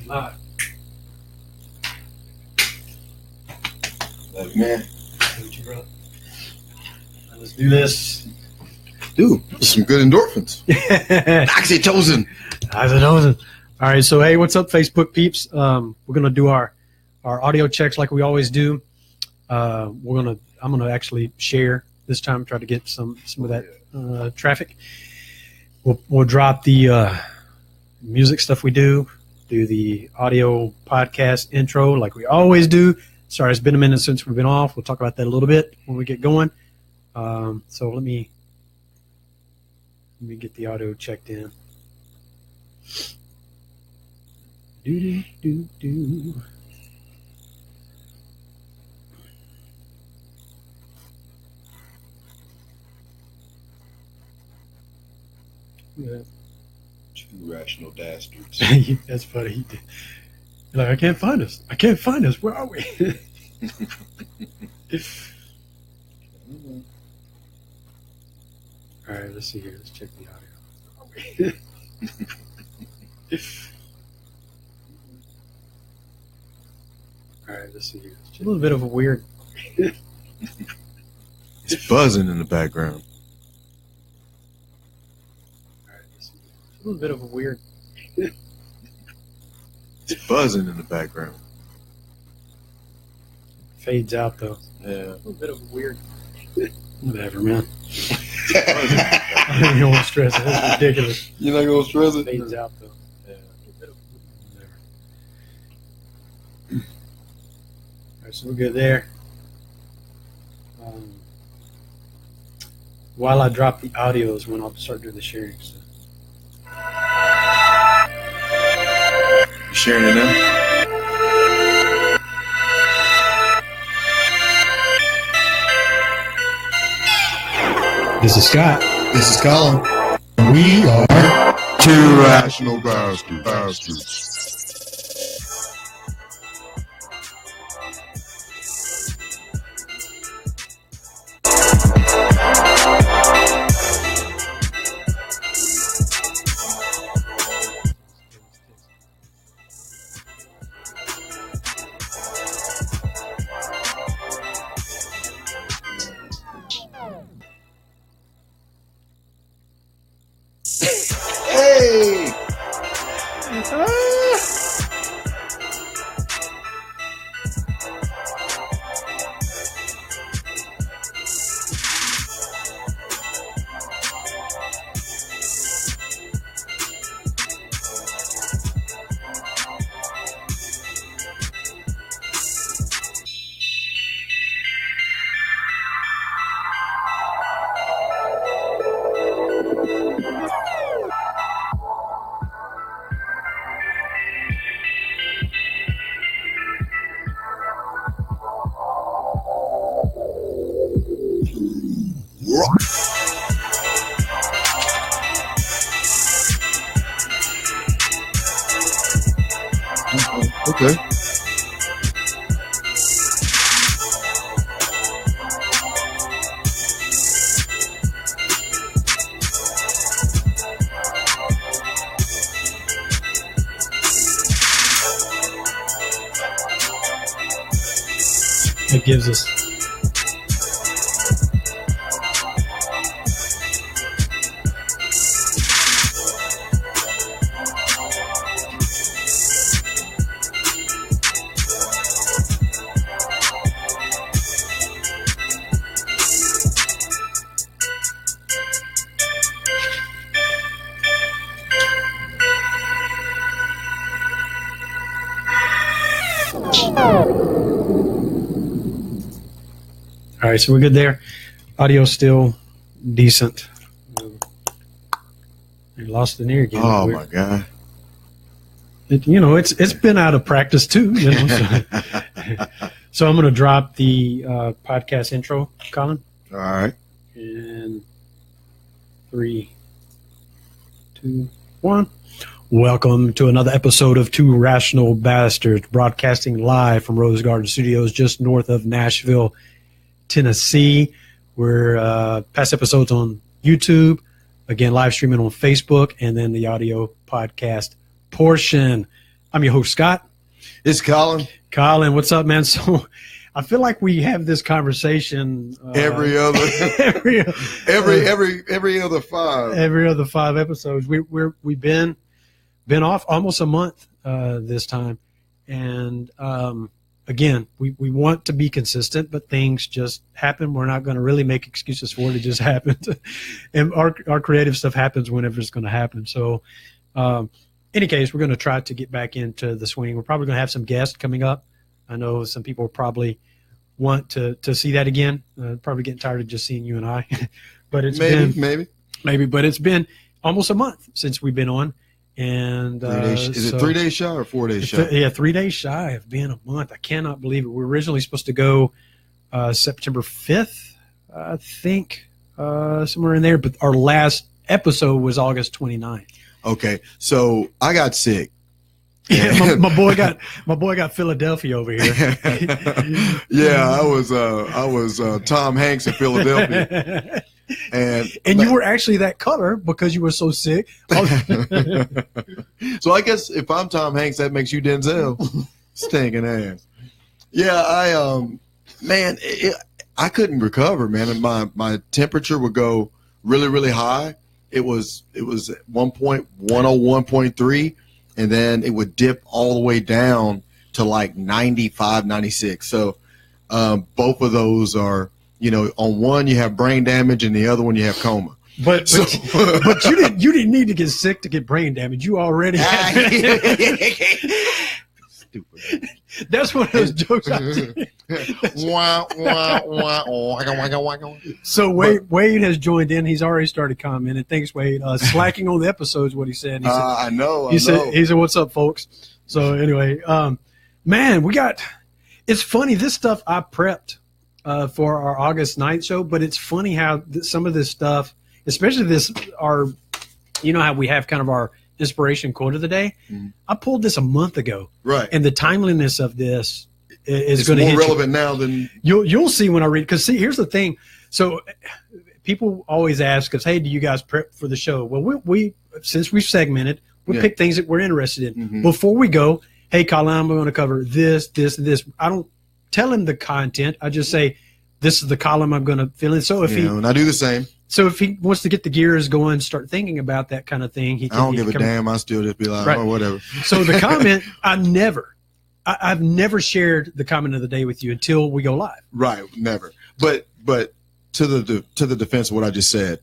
Live. Like, man. What you brought? Let's do this. Dude, some good endorphins. Oxytocin. Oxytocin. All right, so hey, what's up, Facebook peeps? We're gonna do our audio checks like we always do. I'm gonna actually share this time, try to get some of that traffic. We'll drop the music stuff we do the audio podcast intro like we always do. Sorry, it's been a minute since we've been off. We'll talk about that a little bit when we get going. So let me get the audio checked in. Do. Yeah. Two rational dastards. That's funny. You're like, I can't find us. Where are we? All right, let's see here. Let's check the audio. All right, let's see here. It's a little bit of a weird. It's buzzing in the background. All right, let's see here. It's a little bit of a weird. It's buzzing in the background. Fades out though. Yeah. A little bit of a weird. Whatever, man. I don't even want to stress it. That's ridiculous. You're not gonna stress it? Fades out though. Yeah. Whatever. All right, so we're good there. While I drop the audios, when I'll start doing the sharing. So. You sharing it now? This is Scott. This is Colin. We are Two rational bastards. Hey! Okay. It gives us. All right, so we're good there. Audio's still decent. You lost an ear again. Oh my God. It's been out of practice too. So I'm going to drop the podcast intro, Colin. All right. In 3, 2, 1. Welcome to another episode of Two Rational Bastards, broadcasting live from Rose Garden Studios, just north of Nashville, Tennessee. We're past episodes on YouTube, again live streaming on Facebook, and then the audio podcast portion. I'm your host, Scott. It's Colin. Colin, what's up, man? So I feel like we have this conversation Every other five episodes. We've been off almost a month this time, and again, we want to be consistent, but things just happen. We're not going to really make excuses for it. It just happened, and our creative stuff happens whenever it's going to happen. So, any case, we're going to try to get back into the swing. We're probably going to have some guests coming up. I know some people probably want to see that again. Probably getting tired of just seeing you and I, but it's maybe, but it's been almost a month since we've been on. And is it 3 days shy or 4 days shy? Yeah, 3 days shy of being a month. I cannot believe it. We were originally supposed to go September 5th, I think, somewhere in there. But our last episode was August 29th. Okay, so I got sick. Yeah, my boy got Philadelphia over here. Yeah, I was Tom Hanks in Philadelphia. And you were actually that color because you were so sick. So I guess if I'm Tom Hanks, that makes you Denzel. Stinking ass. Yeah, I couldn't recover, man. And my temperature would go really, really high. It was at one point 101.3, and then it would dip all the way down to like 95, 96. So both of those are, on one you have brain damage and the other one you have coma. But you didn't need to get sick to get brain damage. You already had stupid. That's one of those jokes I did. So Wade has joined in. He's already started commenting. Thanks, Wade. Slacking on the episodes, what he said. He said I know. He said, "What's up, folks?" So anyway, man, it's funny. This stuff I prepped for our August 9th show, but it's funny how some of this stuff, especially how we have kind of our inspiration quote of the day. Mm-hmm. I pulled this a month ago, right? And the timeliness of this is going to be more relevant now than you'll see when I read. Because here's the thing. So people always ask us, "Hey, do you guys prep for the show?" Well, we since we've segmented, we pick things that we're interested in. Mm-hmm. Before we go, hey, Colin, I'm going to cover this, this, and this. I don't tell him the content. I just say, this is the column I'm going to fill in. So and I do the same. So if he wants to get the gears going, start thinking about that kind of thing, I don't give a damn. I still just be like, right. Oh, whatever. So the comment, I've never shared the comment of the day with you until we go live. Right, never. But to the defense of what I just said,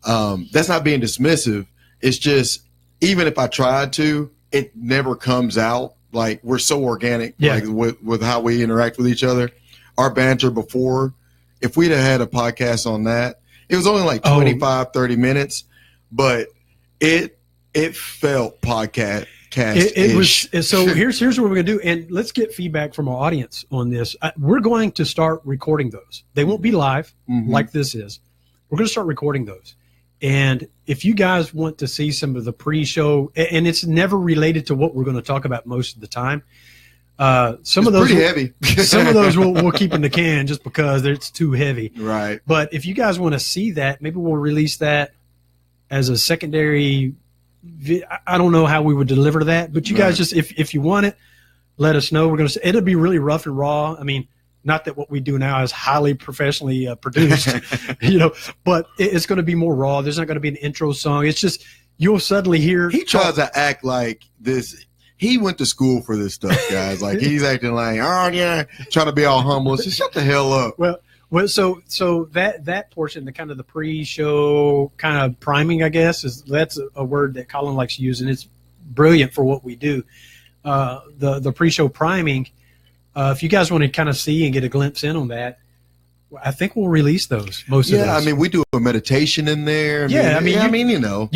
that's not being dismissive. It's just, even if I tried to, it never comes out. Like, we're so organic, like with how we interact with each other. Our banter before, if we'd have had a podcast on that, it was only like 25, 30 minutes, but it felt podcast. It was. So here's what we're going to do. And let's get feedback from our audience on this. We're going to start recording those. They won't be live like this is. We're going to start recording those. And if you guys want to see some of the pre-show, and it's never related to what we're going to talk about most of the time. Some of those pretty heavy. Some of those we'll keep in the can just because it's too heavy. Right. But if you guys want to see that, maybe we'll release that as a secondary. I don't know how we would deliver that, but you guys just if you want it, let us know. It'll be really rough and raw. I mean, not that what we do now is highly professionally produced, but it's going to be more raw. There's not going to be an intro song. It's just you'll suddenly hear. He tries to act like this. He went to school for this stuff, guys. Like, he's acting like, oh yeah, trying to be all humble. Just shut the hell up. Well, so that portion, the kind of the pre-show kind of priming, I guess, that's a word that Colin likes to use, and it's brilliant for what we do. The pre-show priming. If you guys want to kind of see and get a glimpse in on that, I think we'll release those. Most of those. I mean, we do a meditation in there. You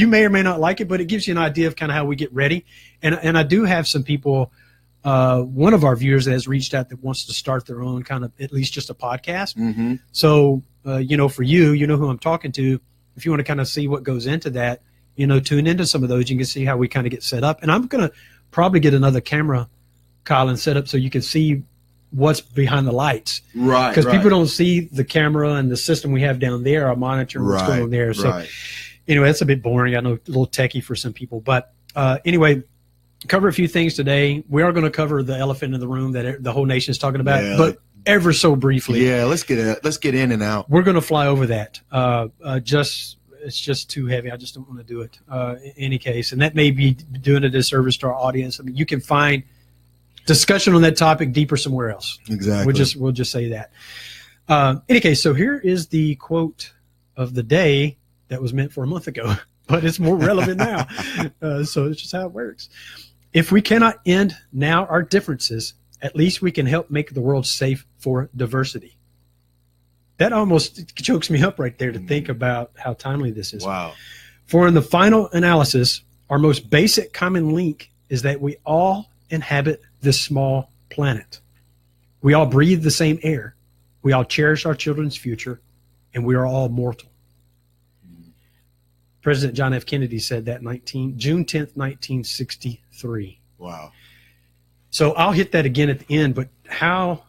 may or may not like it, but it gives you an idea of kind of how we get ready. And I do have some people. One of our viewers has reached out that wants to start their own kind of, at least just a podcast. Mm-hmm. So, for you who I'm talking to. If you want to kind of see what goes into that, tune into some of those. You can see how we kind of get set up. And I'm going to probably get another camera, Colin, set up so you can see what's behind the lights. Right. Because people don't see the camera and the system we have down there, our monitor, what's going on there. So anyway, that's a bit boring. I know, a little techie for some people. But anyway, cover a few things today. We are going to cover the elephant in the room that the whole nation is talking about, but ever so briefly. Yeah, let's get in and out. We're going to fly over that. It's just too heavy. I just don't want to do it in any case. And that may be doing a disservice to our audience. I mean, you can find discussion on that topic deeper somewhere else. Exactly. We'll just say that. Any case, so here is the quote of the day that was meant for a month ago, but it's more relevant now. So it's just how it works. If we cannot end now our differences, at least we can help make the world safe for diversity. That almost chokes me up right there to think about how timely this is. Wow. For in the final analysis, our most basic common link is that we all inhabit this small planet. We all breathe the same air. We all cherish our children's future, and we are all mortal. President John F. Kennedy said that June 10th, 1963. Wow. So I'll hit that again at the end, but how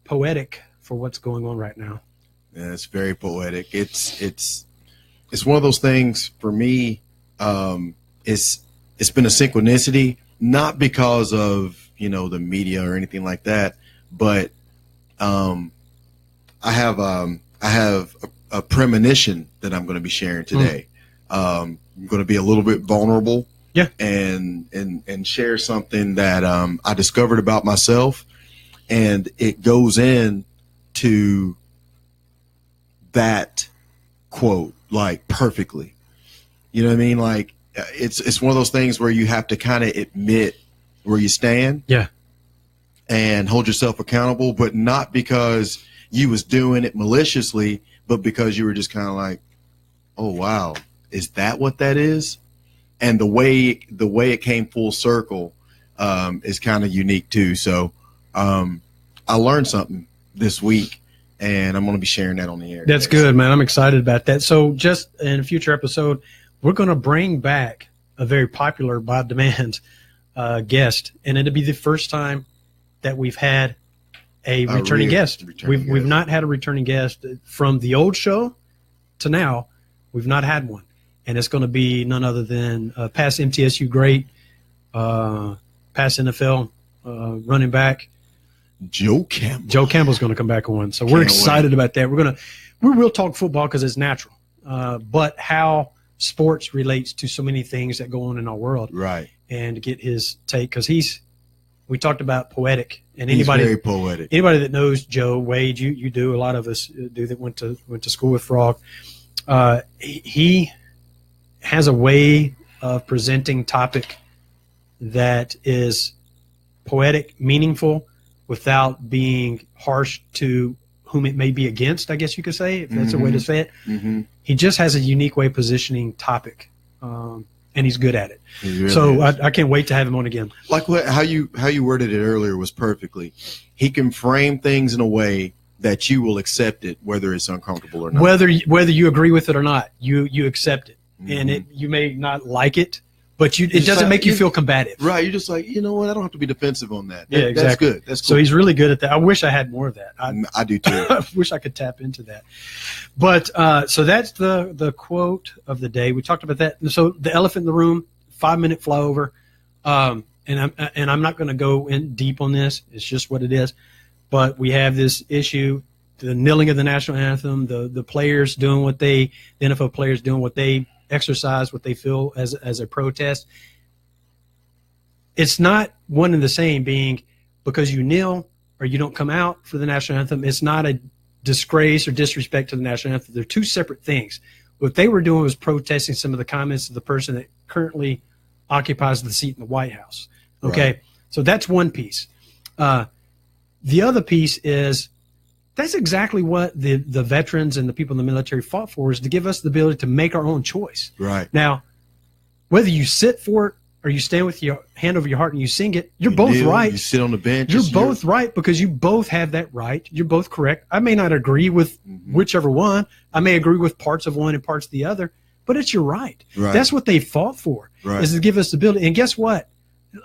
poetic for what's going on right now. Yeah, it's very poetic. It's one of those things for me. It's been a synchronicity, not because of the media or anything like that, but I have a premonition that I'm going to be sharing today. I'm going to be a little bit vulnerable, and share something that I discovered about myself, and it goes in to that quote like perfectly. You know what I mean? Like it's one of those things where you have to kind of admit where you stand, and hold yourself accountable, but not because you was doing it maliciously, but because you were just kind of like, oh wow, is that what that is? And the way it came full circle is kind of unique too. So I learned something this week, and I'm going to be sharing that on the air. That's good, man. I'm excited about that. So just in a future episode, we're going to bring back a very popular by demand guest, and it'll be the first time that we've had a returning guest. We've not had a returning guest from the old show to now. We've not had one, and it's going to be none other than past MTSU great, past NFL running back Joe Campbell. Joe Campbell's going to come back on, so we're excited about that. We will talk football because it's natural, but how sports relates to so many things that go on in our world, right? And to get his take, because we talked about poetic, and he's very poetic. Anybody that knows Joe Wade, you do. A lot of us do that went to school with Frog. He has a way of presenting topic that is poetic, meaningful, without being harsh to whom it may be against, I guess you could say, if that's a way to say it. Mm-hmm. He just has a unique way of positioning topic, and he's good at it. Really I can't wait to have him on again. Like how you worded it earlier was perfectly. He can frame things in a way that you will accept it, whether it's uncomfortable or not. Whether you agree with it or not, you accept it, and you may not like it, but it doesn't make you feel combative. Right. You're just like, you know what? I don't have to be defensive on that. Yeah, exactly. That's good. That's cool. So he's really good at that. I wish I had more of that. I do too. I wish I could tap into that. But so that's the quote of the day. We talked about that. And so the elephant in the room, 5-minute flyover. And I'm not going to go in deep on this. It's just what it is. But we have this issue, the kneeling of the national anthem, the players doing the NFL players doing what they exercise, what they feel as a protest. It's not one and the same, being because you kneel or you don't come out for the national anthem. It's not a disgrace or disrespect to the national anthem. They're two separate things. What they were doing was protesting some of the comments of the person that currently occupies the seat in the White House. Okay. Right. So that's one piece. The other piece is that's exactly what the veterans and the people in the military fought for, is to give us the ability to make our own choice. Right. Now, whether you sit for it or you stand with your hand over your heart and you sing it, you're both right. You sit on the bench. You're both right, because you both have that right. You're both correct. I may not agree with whichever one. I may agree with parts of one and parts of the other, but it's your right. Right. That's what they fought for, is to give us the ability. And guess what?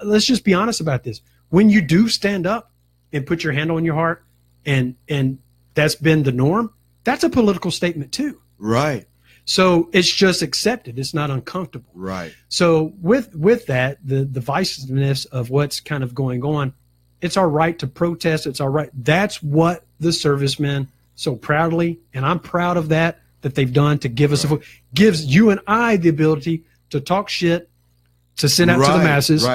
Let's just be honest about this. When you do stand up and put your hand on your heart, and that's been the norm, that's a political statement too. Right. So it's just accepted. It's not uncomfortable. Right. So with that, the divisiveness of what's kind of going on, it's our right to protest. It's our right. That's what the servicemen so proudly, and I'm proud of that they've done to give us a vote. Gives you and I the ability to talk shit, to send out to the masses,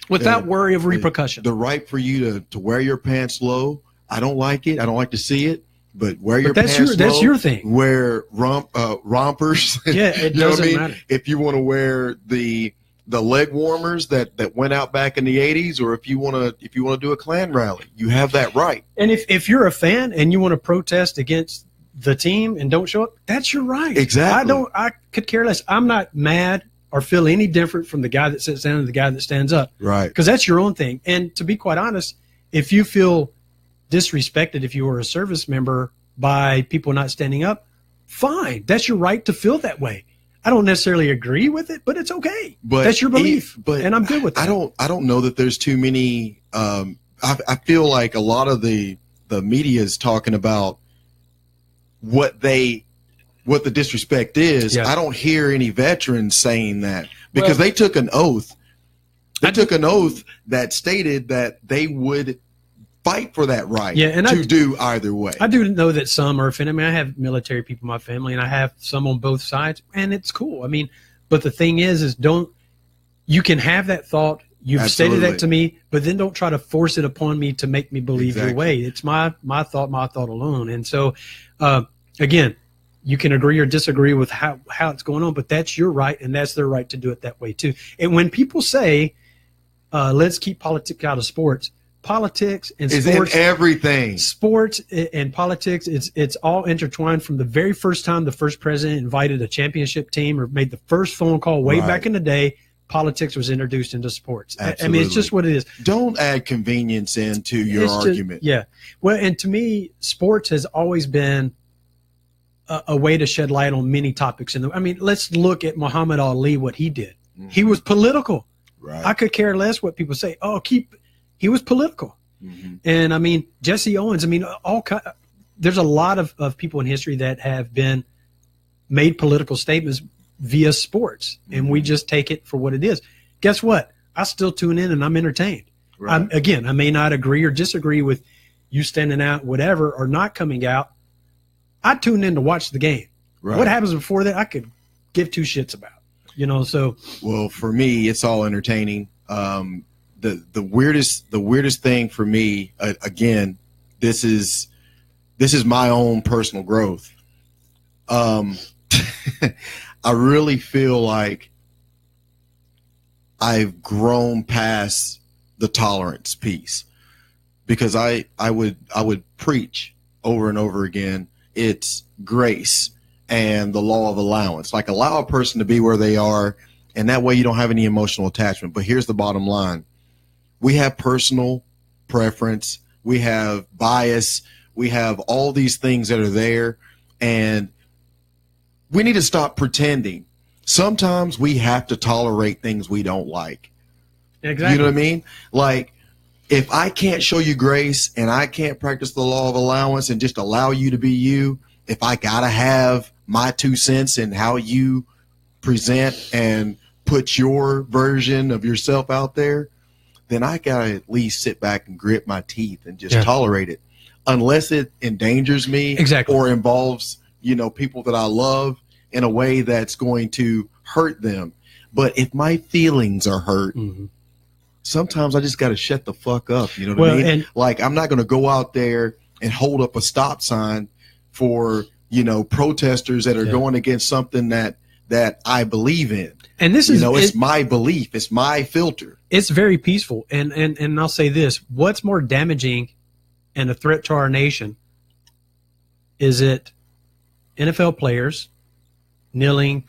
without worry of repercussion. The right for you to wear your pants low. I don't like it. I don't like to see it. But wear your pants low. That's your thing. Wear rompers. Yeah, it doesn't matter. If you want to wear the leg warmers that went out back in the 80s, or if you want to do a Klan rally, you have that right. And if you're a fan and you want to protest against the team and don't show up, that's your right. Exactly. I could care less. I'm not mad or feel any different from the guy that sits down and the guy that stands up. Right. Because that's your own thing. And to be quite honest, if you feel disrespected if you were a service member by people not standing up, fine. That's your right to feel that way. I don't necessarily agree with it, but it's okay. But that's your belief, and I'm good with that. I don't know that there's too many. I feel like a lot of the media is talking about what the disrespect is. Yeah. I don't hear any veterans saying that because they took an oath. They took an oath that stated that they would fight for that right to do either way. I do know that some are offended. I mean, I have military people in my family, and I have some on both sides, and it's cool. I mean, but the thing is you can have that thought. You've stated that to me, but then don't try to force it upon me to make me believe your way. It's my thought alone. And so, again, you can agree or disagree with how it's going on, but that's your right, and that's their right to do it that way too. And when people say, let's keep politics out of sports, politics and sports, in everything. Sports and politics, it's all intertwined from the very first time the first president invited a championship team or made the first phone call way back in the day. Politics was introduced into sports. Absolutely. I mean, it's just what it is. Don't add convenience into your argument. Well, and to me, sports has always been a way to shed light on many topics. I mean, let's look at Muhammad Ali, what he did. Mm-hmm. He was political. Right. I could care less what people say. He was political. Mm-hmm. And I mean, Jesse Owens, I mean, there's a lot of people in history that have been made political statements via sports, and we just take it for what it is. Guess what? I still tune in and I'm entertained. Right. Again, I may not agree or disagree with you standing out, whatever, or not coming out. I tune in to watch the game. Right. What happens before that, I could give two shits about. So. Well, for me, it's all entertaining. The weirdest thing for me, again, this is my own personal growth. I really feel like I've grown past the tolerance piece, because I would preach over and over again. It's grace and the law of allowance. Like, allow a person to be where they are, and that way you don't have any emotional attachment. But here's the bottom line. We have personal preference. We have bias. We have all these things that are there, and we need to stop pretending. Sometimes we have to tolerate things we don't like. Exactly. You know what I mean? Like, if I can't show you grace and I can't practice the law of allowance and just allow you to be you, if I got to have my 2 cents in how you present and put your version of yourself out there, then I got to at least sit back and grit my teeth and just tolerate it, unless it endangers me or involves, people that I love in a way that's going to hurt them. But if my feelings are hurt, sometimes I just got to shut the fuck up. You know what I mean? And, like, I'm not going to go out there and hold up a stop sign for, protesters that are going against something that I believe in. And this is, it's my belief. It's my filter. It's very peaceful. And I'll say this, what's more damaging and a threat to our nation? Is it NFL players kneeling,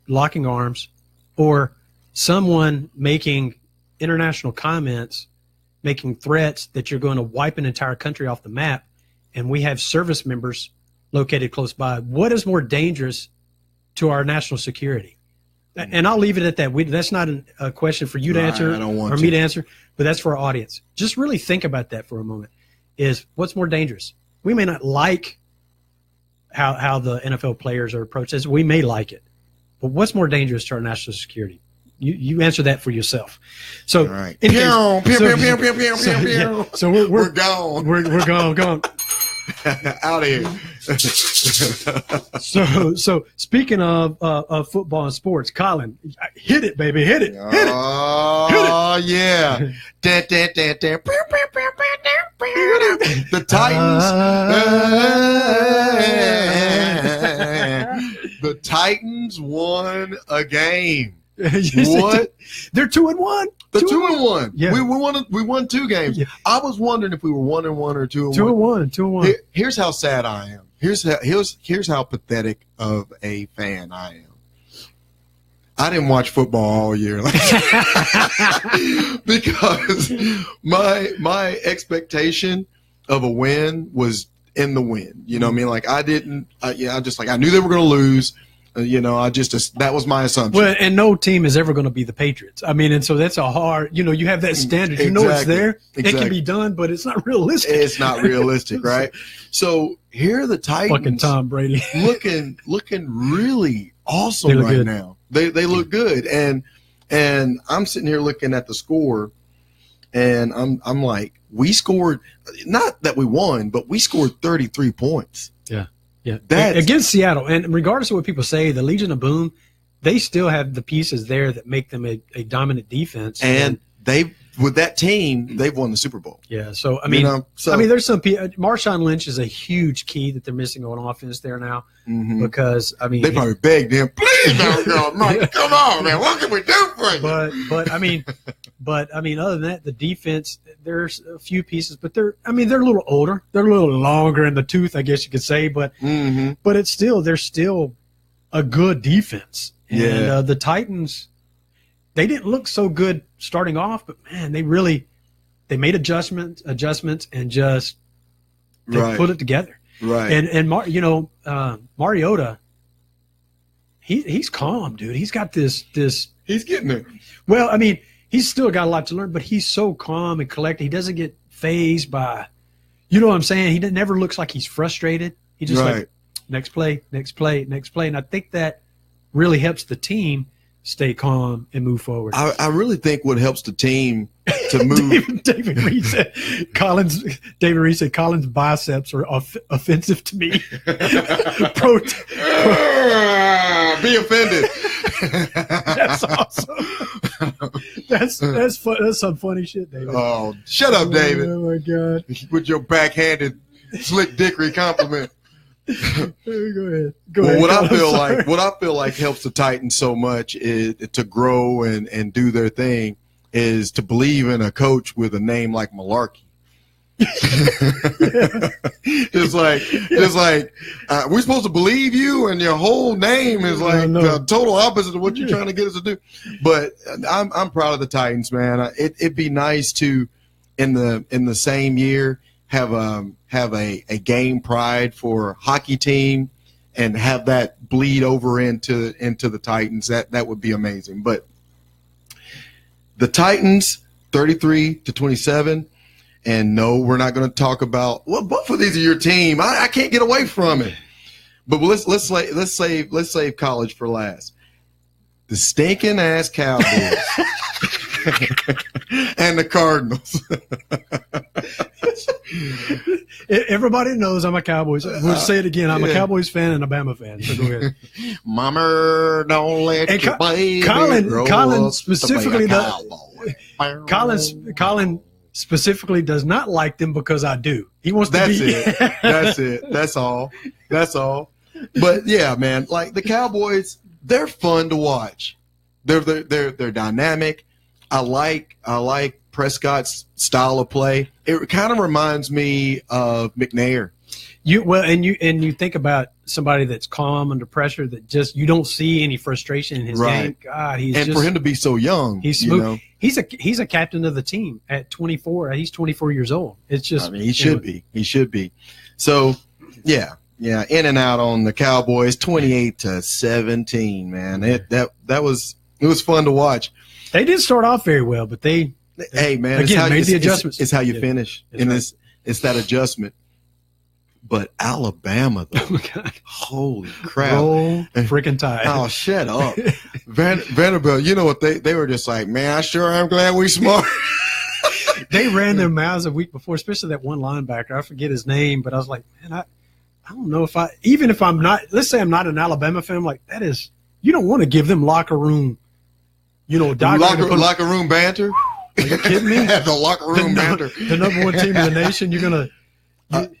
locking arms, or someone making international comments, making threats that you're going to wipe an entire country off the map, and we have service members located close by? What is more dangerous to our national security? And I'll leave it at that. That's not a question for you to answer or me to answer, but that's for our audience. Just really think about that for a moment. Is what's more dangerous? We may not like how the NFL players are approached. As we may like it, but what's more dangerous to our national security? You answer that for yourself. So, All right. So we're gone. We're gone. Out of here. So speaking of football and sports, Colin, hit it, baby, hit it. Oh yeah. The Titans. The Titans won a game. What? They're 2-1. The 2-1. Yeah. We won 2 games. Yeah. I was wondering if we were 1-1 or 2-1. 2-1. Here's how sad I am. Here's how pathetic of a fan I am. I didn't watch football all year because my expectation of a win was in the win. You know what I mean? Like I didn't. I knew they were going to lose. That was my assumption. Well, and no team is ever going to be the Patriots. I mean, and so that's a hard. You have that standard. You know it's there. Exactly. It can be done, but it's not realistic. It's not realistic, right? So here are the Titans. Fucking Tom Brady looking really awesome right good. now. They look good, and I'm sitting here looking at the score, and I'm like, we scored. Not that we won, but we scored 33 points. Yeah, against Seattle. And regardless of what people say, the Legion of Boom, they still have the pieces there that make them a dominant defense. And with that team, they've won the Super Bowl. Yeah, so I mean, there's some people. Marshawn Lynch is a huge key that they're missing on offense there now because I mean they probably begged him, please don't go, Mike. Come on, man. What can we do for you? But I mean, other than that, the defense. There's a few pieces, but they're a little older. They're a little longer in the tooth, I guess you could say. But they're still a good defense. And the Titans, they didn't look so good starting off, but man, they made adjustments, and just put it together. Right. And Mariota, he's calm, dude. He's got this. He's getting there. Well, I mean. He's still got a lot to learn, but he's so calm and collected. He doesn't get fazed by, you know what I'm saying? He never looks like he's frustrated. He just like, next play. And I think that really helps the team stay calm and move forward. I really think what helps the team to move. David Reed said Collins' biceps are offensive to me. Be offended. That's awesome. That's fun. That's some funny shit, David. Oh, shut up, David. Oh my God. With your backhanded slick dickery compliment. Go ahead. What I feel like helps the Titans so much is to grow and do their thing is to believe in a coach with a name like Malarkey. It's like we're supposed to believe you, and your whole name is like the total opposite of what you're trying to get us to do. But I'm proud of the Titans, man. It'd be nice to in the same year have a game pride for hockey team and have that bleed over into the Titans. That would be amazing. But the Titans 33-27. And no, we're not going to talk about both of these are your team. I can't get away from it. But let's save college for last. The stinking ass Cowboys and the Cardinals. Everybody knows I'm a Cowboys. We'll say it again. I'm a Cowboys fan and a Bama fan. So go ahead. Mama, don't let your baby grow Colin up specifically to be a cowboy. Colin specifically does not like them because I do. He wants to That's be. it. That's it. That's all. But yeah, man, like the Cowboys, they're fun to watch. They're dynamic. I like Prescott's style of play. It kind of reminds me of McNair. You think about somebody that's calm under pressure, that just you don't see any frustration in his game. God, for him to be so young, he's smooth. You know? He's a captain of the team at 24. He's 24 years old. It's just he should be. He should be. So yeah, in and out on the Cowboys, 28-17. Man, it was fun to watch. They did start off very well, but they hey man, again made the adjustments. It's how you finish, and right. it's that adjustment. But Alabama, though, Oh my God. holy crap! Roll freaking Tide. Oh, shut up, Vanderbilt. You know what they were just like, man. I sure am glad we smart. They ran their mouths a week before, especially that one linebacker. I forget his name, but I was like, man, I don't know if even if I'm not, let's say I'm not an Alabama fan, I'm like, you don't want to give them locker room, locker room banter. Are you kidding me? The locker room banter. The number one team in the nation. You're going to.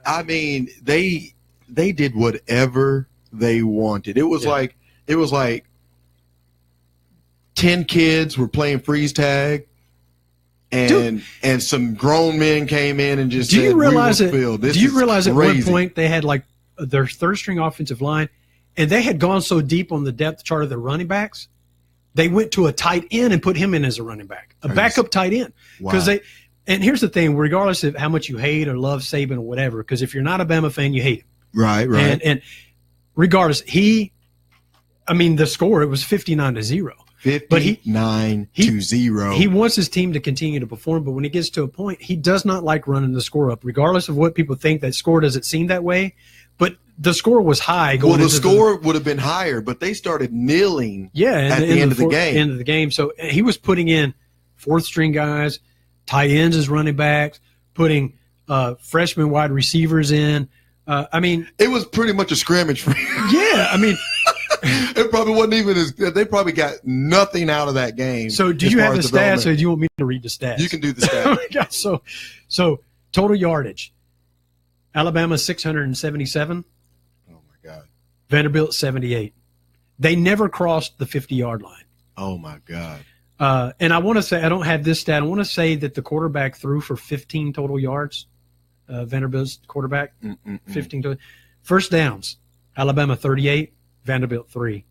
I mean, they did whatever they wanted. It was like 10 kids were playing freeze tag. And some grown men came in and just do you realize at one point they had like their third string offensive line, and they had gone so deep on the depth chart of their running backs, they went to a tight end and put him in as a running back, a backup tight end. Because and here's the thing, regardless of how much you hate or love Saban or whatever, because if you're not a Bama fan, you hate him. Right. And regardless, the score, it was 59-0. 59-0. He wants his team to continue to perform, but when he gets to a point, he does not like running the score up, regardless of what people think. That score doesn't seem that way, but the score was high. The score would have been higher, but they started kneeling at the end of the game. So he was putting in fourth string guys, tight ends as running backs, putting freshman wide receivers in. It was pretty much a scrimmage for him. Yeah, it probably wasn't even they probably got nothing out of that game. So do you have the stats, or do you want me to read the stats? You can do the stats. Oh my God. So total yardage. Alabama 677. Oh my God. Vanderbilt 78. They never crossed the 50-yard line. Oh my God. And I want to say, I don't have this stat. I want to say that the quarterback threw for 15 total yards. Vanderbilt's quarterback, 15 total. First downs, Alabama 38. Vanderbilt 3.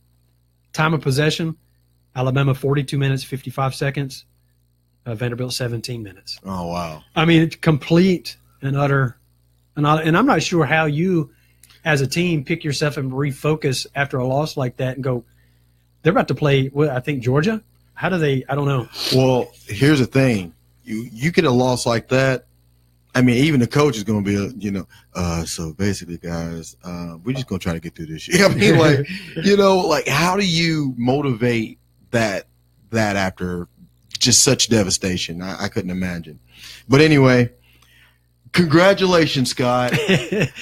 Time of possession, Alabama 42 minutes, 55 seconds. Vanderbilt 17 minutes. Oh, wow. It's complete and utter. And I'm not sure how you, as a team, pick yourself and refocus after a loss like that and go, they're about to play, I think, Georgia. How do they – I don't know. Well, here's the thing. You get a loss like that, even the coach is going to be, so basically, guys, we're just going to try to get through this year. How do you motivate that after just such devastation? I couldn't imagine. But anyway, congratulations, Scott.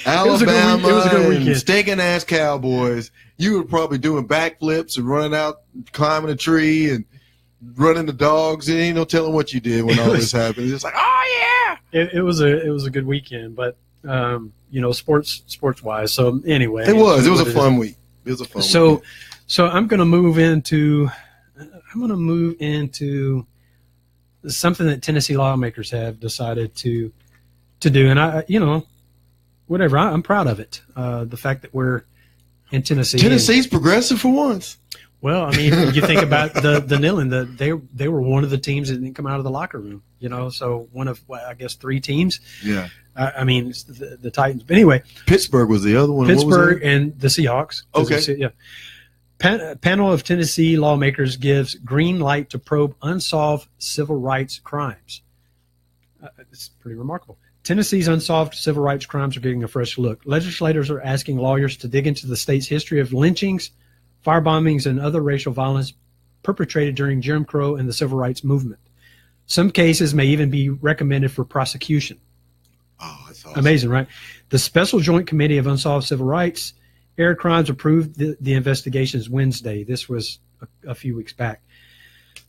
Alabama it was a good weekend. And stinking-ass Cowboys. You were probably doing backflips and running out, climbing a tree and running the dogs. And ain't no telling what you did when all this happened. It's like, oh, yeah. It was a good weekend, but sports wise. So anyway, it was a fun week. It was a fun weekend. So I'm going to move into something that Tennessee lawmakers have decided to do, and whatever. I'm proud of it. The fact that we're in Tennessee. Tennessee's progressive for once. Well, you think about the kneeling. They were one of the teams that didn't come out of the locker room. So one of I guess 3 teams. Yeah. The Titans. But anyway, Pittsburgh was the other one. Pittsburgh and the Seahawks. Okay. Yeah. Panel of Tennessee lawmakers gives green light to probe unsolved civil rights crimes. It's pretty remarkable. Tennessee's unsolved civil rights crimes are getting a fresh look. Legislators are asking lawyers to dig into the state's history of lynchings, firebombings, and other racial violence perpetrated during Jim Crow and the civil rights movement. Some cases may even be recommended for prosecution. Oh, that's awesome. Amazing, right? The Special Joint Committee of Unsolved Civil Rights Air Crimes approved the investigations Wednesday. This was a few weeks back.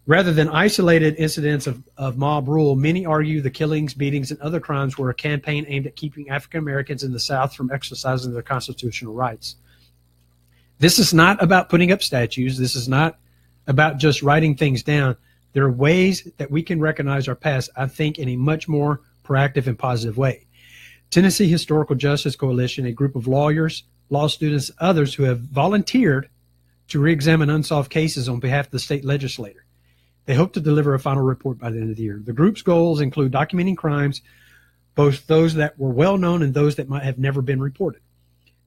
Rather than isolated incidents of mob rule, many argue the killings, beatings, and other crimes were a campaign aimed at keeping African Americans in the South from exercising their constitutional rights. This is not about putting up statues. This is not about just writing things down. There are ways that we can recognize our past, I think, in a much more proactive and positive way. Tennessee Historical Justice Coalition, a group of lawyers, law students, others who have volunteered to re-examine unsolved cases on behalf of the state legislature. They hope to deliver a final report by the end of the year. The group's goals include documenting crimes, both those that were well known and those that might have never been reported.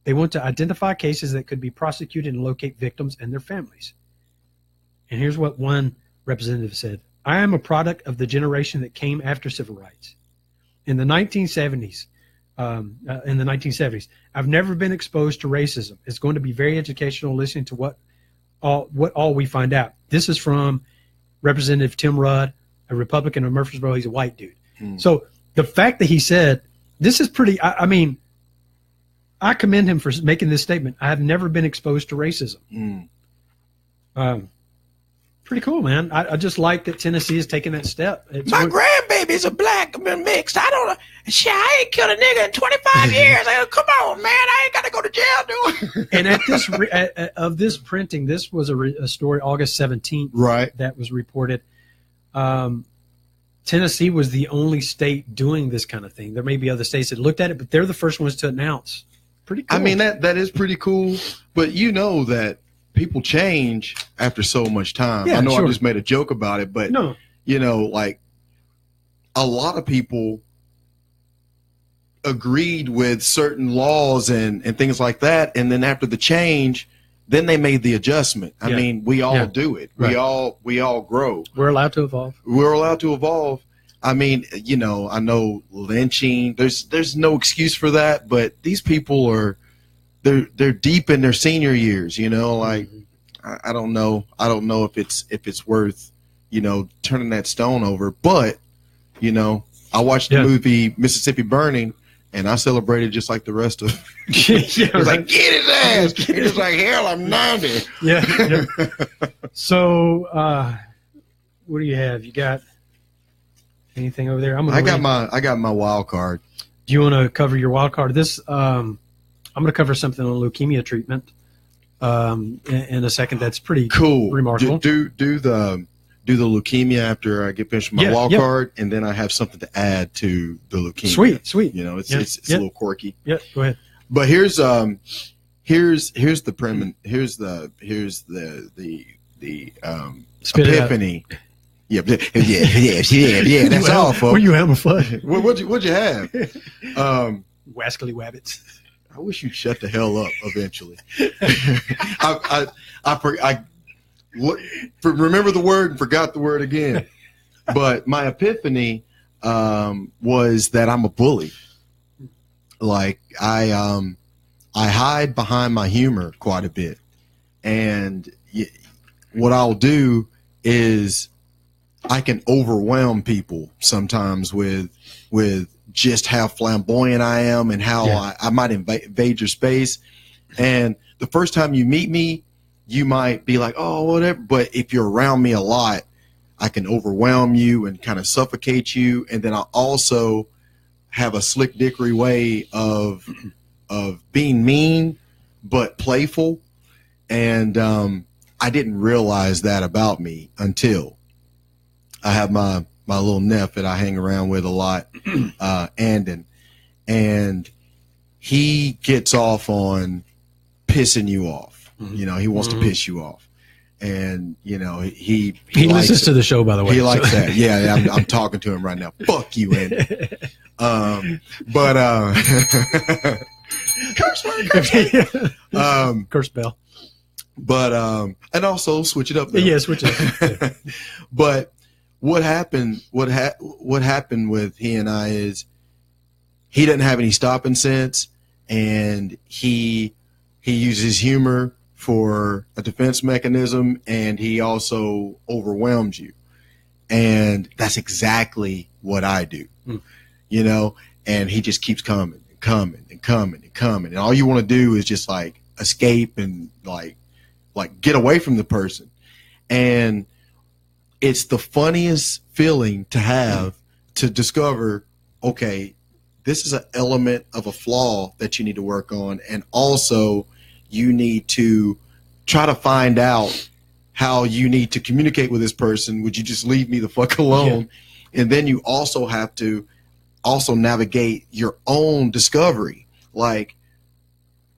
They want to identify cases that could be prosecuted and locate victims and their families. And here's what one representative said. I am a product of the generation that came after civil rights. In the 1970s, in the 1970s. I've never been exposed to racism. It's going to be very educational listening to what all we find out. This is from Representative Tim Rudd, a Republican of Murfreesboro. He's a white dude. So the fact that he said, this is pretty, I mean, I commend him for making this statement. I have never been exposed to racism. Pretty cool, man. I just like that Tennessee is taking that step. My grandbaby's a black mixed. I don't know. Shit, I ain't killed a nigga in 25 years. Come on, man. I ain't got to go to jail, dude. And at this of this printing, this was a story August 17th, right? That was reported. Tennessee was the only state doing this kind of thing. There may be other states that looked at it, but they're the first ones to announce. Pretty cool. I mean, that is pretty cool, but you know that people change after so much time. Yeah, I know sure. I just made a joke about it, but no. You know, like a lot of people agreed with certain laws and things like that, and then after the change, then they made the adjustment. I mean, we all do it. Right. We all grow. We're allowed to evolve. We're allowed to evolve. I mean, you know, I know lynching. There's no excuse for that, but these people they're deep in their senior years. You know, like I don't know. I don't know if it's worth, you know, turning that stone over. But you know, I watched the movie Mississippi Burning, and I celebrated just like the rest of. It was like, get his ass. It was like, hell, I'm 90. Yeah. So, what do you have? You got anything over there? I got my wild card. Do you want to cover your wild card? This, I'm going to cover something on leukemia treatment in a second. That's pretty cool, remarkable. Do the leukemia after I get finished with my wild card, and then I have something to add to the leukemia. Sweet. You know, it's a little quirky. Yeah, go ahead. But here's the epiphany. Yeah. That's all, folks. Were you having fun? What'd you have? Wascally wabbits. I wish you'd shut the hell up eventually. I remember the word and forgot the word again. But my epiphany was that I'm a bully. Like I hide behind my humor quite a bit, and what I'll do is I can overwhelm people sometimes with just how flamboyant I am and how I might invade your space. And the first time you meet me, you might be like, oh, whatever. But if you're around me a lot, I can overwhelm you and kind of suffocate you. And then I also have a slick dickery way of being mean but playful. And I didn't realize that about me until I have my little nephew that I hang around with a lot, Andon, and he gets off on pissing you off. You know, he wants to piss you off. And, you know, he listens to the show, by the way. He likes that. Yeah, I'm talking to him right now. Fuck you, Andy. Curse bell. But and also switch it up. Yeah, switch it up. But what happened with he and I is he didn't have any stopping sense, and he uses humor for a defense mechanism, and he also overwhelms you. And that's exactly what I do. You know, and he just keeps coming and coming and coming and coming. And all you want to do is just like escape and like get away from the person. And it's the funniest feeling to have to discover, okay, this is an element of a flaw that you need to work on. And also you need to try to find out how you need to communicate with this person. Would you just leave me the fuck alone? Yeah. And then you also have to also navigate your own discovery. Like,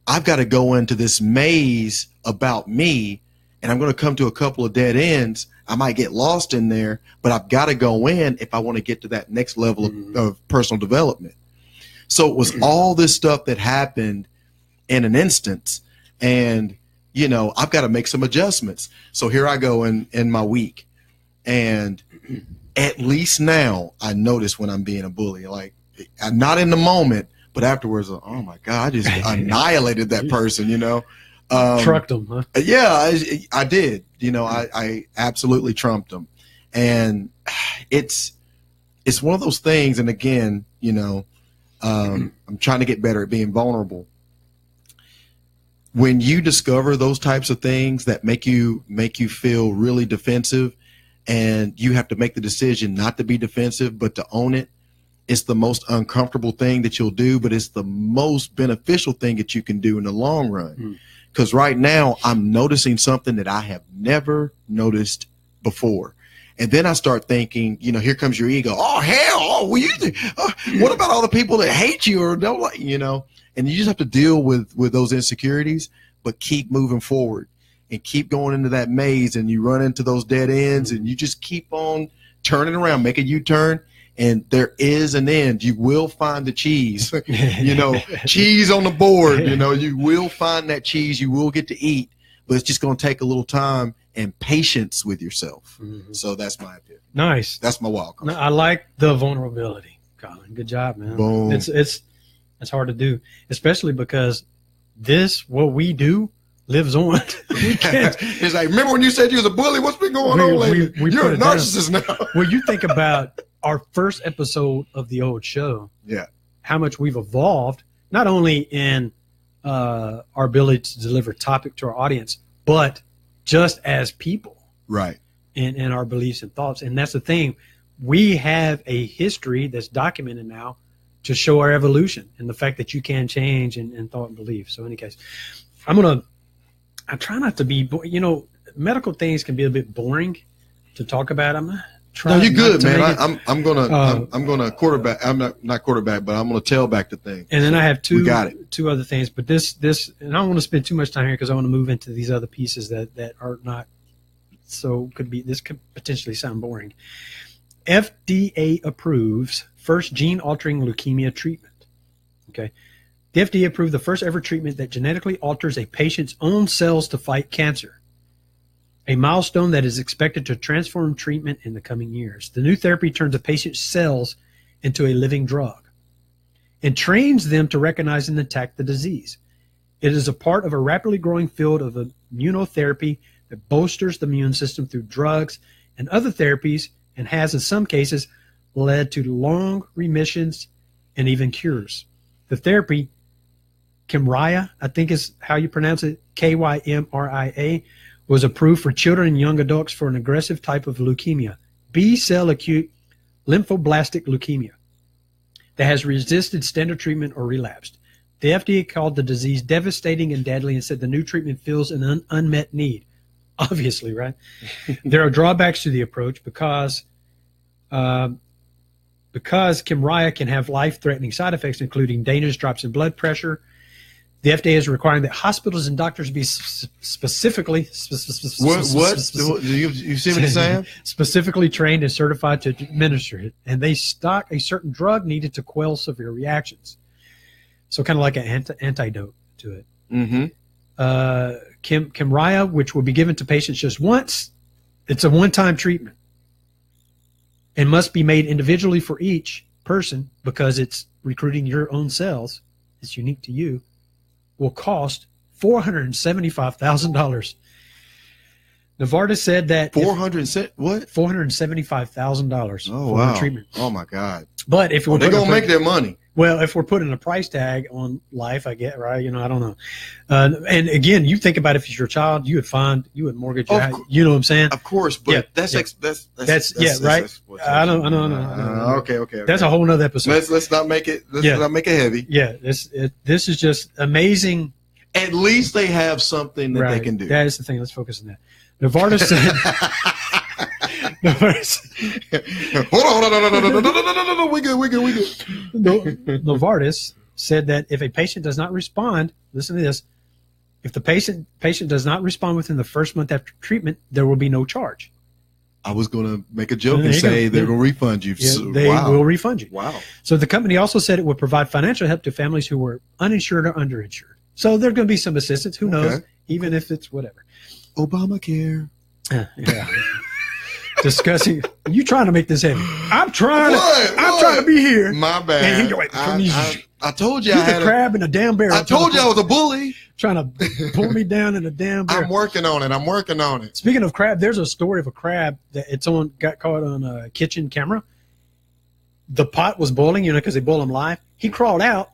I've got to go into this maze about me, and I'm going to come to a couple of dead ends. I might get lost in there, but I've got to go in if I want to get to that next level of personal development. So it was all this stuff that happened in an instance, and, you know, I've got to make some adjustments. So here I go in my week, and at least now I notice when I'm being a bully. Like, I'm not in the moment, But afterwards, oh my God, I just annihilated that person, Trucked them, huh? Yeah, I did. I absolutely trumped them. And it's one of those things. And again, I'm trying to get better at being vulnerable. When you discover those types of things that make you feel really defensive, and you have to make the decision not to be defensive, but to own it, it's the most uncomfortable thing that you'll do, but it's the most beneficial thing that you can do in the long run. Because right now I'm noticing something that I have never noticed before. And then I start thinking, here comes your ego. Oh, hell. What about all the people that hate you or don't like, and you just have to deal with those insecurities, but keep moving forward and keep going into that maze, and you run into those dead ends, and you just keep on turning around, make a U-turn. And there is an end. You will find the cheese, cheese on the board. You will find that cheese. You will get to eat, but it's just going to take a little time and patience with yourself. So that's my opinion. Nice. That's my wild card. No, I like the vulnerability, Colin. Good job, man. Boom. It's hard to do, especially because what we do lives on. We can't. It's like, remember when you said you was a bully? What's been going on lately? You're a narcissist now. Well, you think about our first episode of the old show. Yeah. How much we've evolved, not only in our ability to deliver topic to our audience, but just as people. Right. In our beliefs and thoughts. And that's the thing. We have a history that's documented now to show our evolution and the fact that you can change in thought and belief. So in any case, I try not to be, medical things can be a bit boring to talk about. No, you're good, man. I'm gonna quarterback. I'm not quarterback, but I'm gonna tailback the thing. And then I have two other things, but this, and I don't want to spend too much time here because I want to move into these other pieces that are not. So this could potentially sound boring. F.D.A. approves first gene-altering leukemia treatment. Okay. The FDA approved the first ever treatment that genetically alters a patient's own cells to fight cancer, a milestone that is expected to transform treatment in the coming years. The new therapy turns a patient's cells into a living drug and trains them to recognize and attack the disease. It is a part of a rapidly growing field of immunotherapy that bolsters the immune system through drugs and other therapies, and has in some cases led to long remissions and even cures. The therapy, Kymriah, I think is how you pronounce it, Kymria, was approved for children and young adults for an aggressive type of leukemia, B-cell acute lymphoblastic leukemia, that has resisted standard treatment or relapsed. The FDA called the disease devastating and deadly and said the new treatment fills an unmet need. Obviously, right? There are drawbacks to the approach because Kymriah can have life-threatening side effects, including dangerous drops in blood pressure. The FDA is requiring that hospitals and doctors be specifically you see what he's saying? Specifically trained and certified to administer it, and they stock a certain drug needed to quell severe reactions. So kind of like an antidote to it. Mm-hmm. Kymriah, which will be given to patients just once, it's a one-time treatment and must be made individually for each person because it's recruiting your own cells. It's unique to you. Will cost $475,000. Novartis said that $475,000 for the treatment. Oh my God! But if they're gonna make their money. Well, if we're putting a price tag on life, I get right. I don't know. And again, you think about if it's your child, you would mortgage your house. You know what I'm saying? Of course, but yeah, that's right. I know. Okay. That's a whole nother episode. Let's not make it. Not make it heavy. Yeah, this is just amazing. At least they have something that they can do. That is the thing. Let's focus on that. Novartis said. Hold on. No. We good. Novartis said that if a patient does not respond, listen to this. If the patient does not respond within the first month after treatment, there will be no charge. I was going to make a joke and say they're going to refund you. Yeah, they will refund you. Wow. So the company also said it would provide financial help to families who were uninsured or underinsured. So there's going to be some assistance. Who knows? Even if it's whatever. Obamacare. Yeah. Discussing. You trying to make this heavy? I'm trying to be here. My bad. And I told you You're I had the crab in a damn barrel. I told you I was a bully. Trying to pull me down in a damn barrel. I'm working on it. Speaking of crab, there's a story of a crab that got caught on a kitchen camera. The pot was boiling, because they boil them live. He crawled out,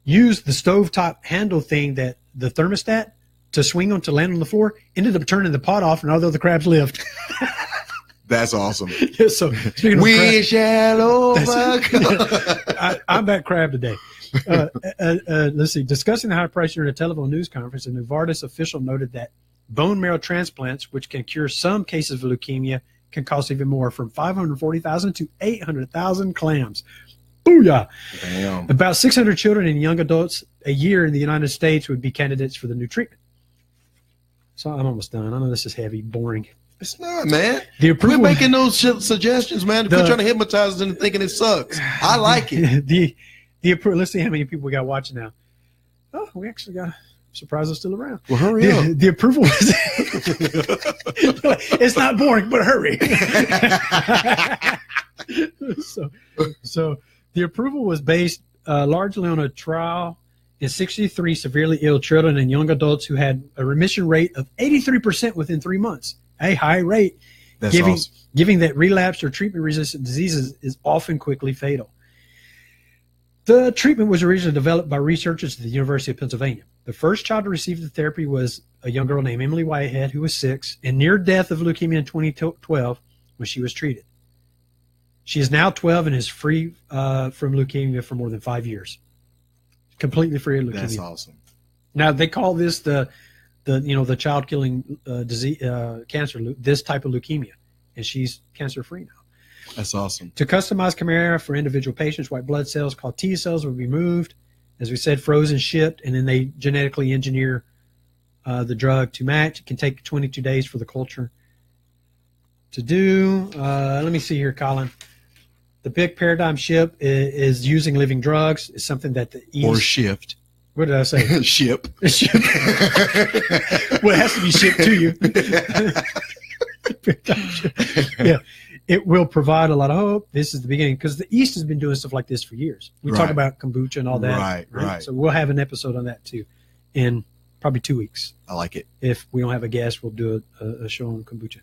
used the stovetop handle thing, that the thermostat, to swing on to land on the floor, ended up turning the pot off, and all the other crabs lived. That's awesome. Yeah, so speaking of We crab, shall overcome. I'm that crab today. Let's see. Discussing the high price during a telephone news conference, a Novartis official noted that bone marrow transplants, which can cure some cases of leukemia, can cost even more, from $540,000 to $800,000 clams. Booyah! Damn. About 600 children and young adults a year in the United States would be candidates for the new treatment. So I'm almost done. I know this is heavy, boring. It's not, man. The Quit approval, making those suggestions, man. Quit trying to hypnotize us into thinking it sucks. I like it. the approval. Let's see how many people we got watching now. Oh, we actually got. Surprised they're still around. Well, hurry up. The approval was. It's not boring, but hurry. So the approval was based largely on a trial in 63 severely ill children and young adults who had a remission rate of 83% within 3 months. A high rate, That's giving awesome. that relapsed or treatment-resistant diseases is often quickly fatal. The treatment was originally developed by researchers at the University of Pennsylvania. The first child to receive the therapy was a young girl named Emily Whitehead, who was 6, and near death of leukemia in 2012 when she was treated. She is now 12 and is free from leukemia for more than 5 years. Completely free of leukemia. That's awesome. Now they call this the child killing disease, cancer, this type of leukemia, and she's cancer free now. That's awesome. To customize Chimera for individual patients, white blood cells called T cells will be removed, as we said, frozen, shipped, and then they genetically engineer the drug to match. It can take 22 days for the culture to do. Let me see here, Colin. The big paradigm shift is using living drugs. It's something that the East... Or shift. What did I say? Ship. Ship. Well, it has to be shipped to you. Yeah. It will provide a lot of hope. This is the beginning, because the East has been doing stuff like this for years. We talk about kombucha and all that. Right. So we'll have an episode on that too in probably 2 weeks. I like it. If we don't have a guest, we'll do a show on kombucha.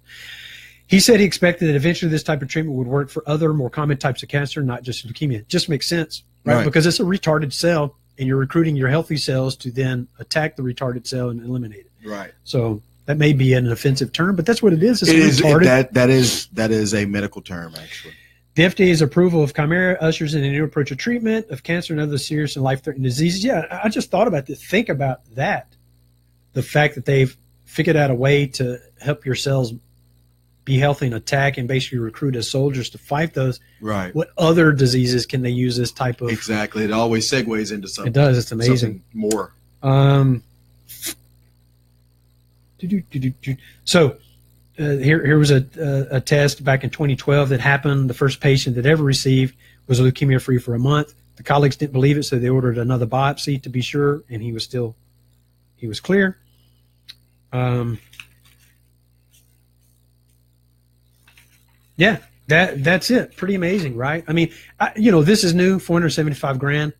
He said he expected that eventually this type of treatment would work for other more common types of cancer, not just leukemia. It just makes sense, right? Because it's a retarded cell, and you're recruiting your healthy cells to then attack the retarded cell and eliminate it. Right. So that may be an offensive term, but that's what it is. It's retarded. That is a medical term, actually. The FDA's approval of Chimera ushers in a new approach of treatment of cancer and other serious and life-threatening diseases. Yeah, I just thought about this. Think about that. The fact that they've figured out a way to help your cells be healthy and attack and basically recruit as soldiers to fight those. Right. What other diseases can they use this type of? Exactly. It always segues into something. It does. It's amazing. More. So here was a test back in 2012 that happened. The first patient that ever received was leukemia free for a month. The colleagues didn't believe it, so they ordered another biopsy to be sure, and he was clear. Yeah, that's it. Pretty amazing, right? I mean, this is new, $475,000.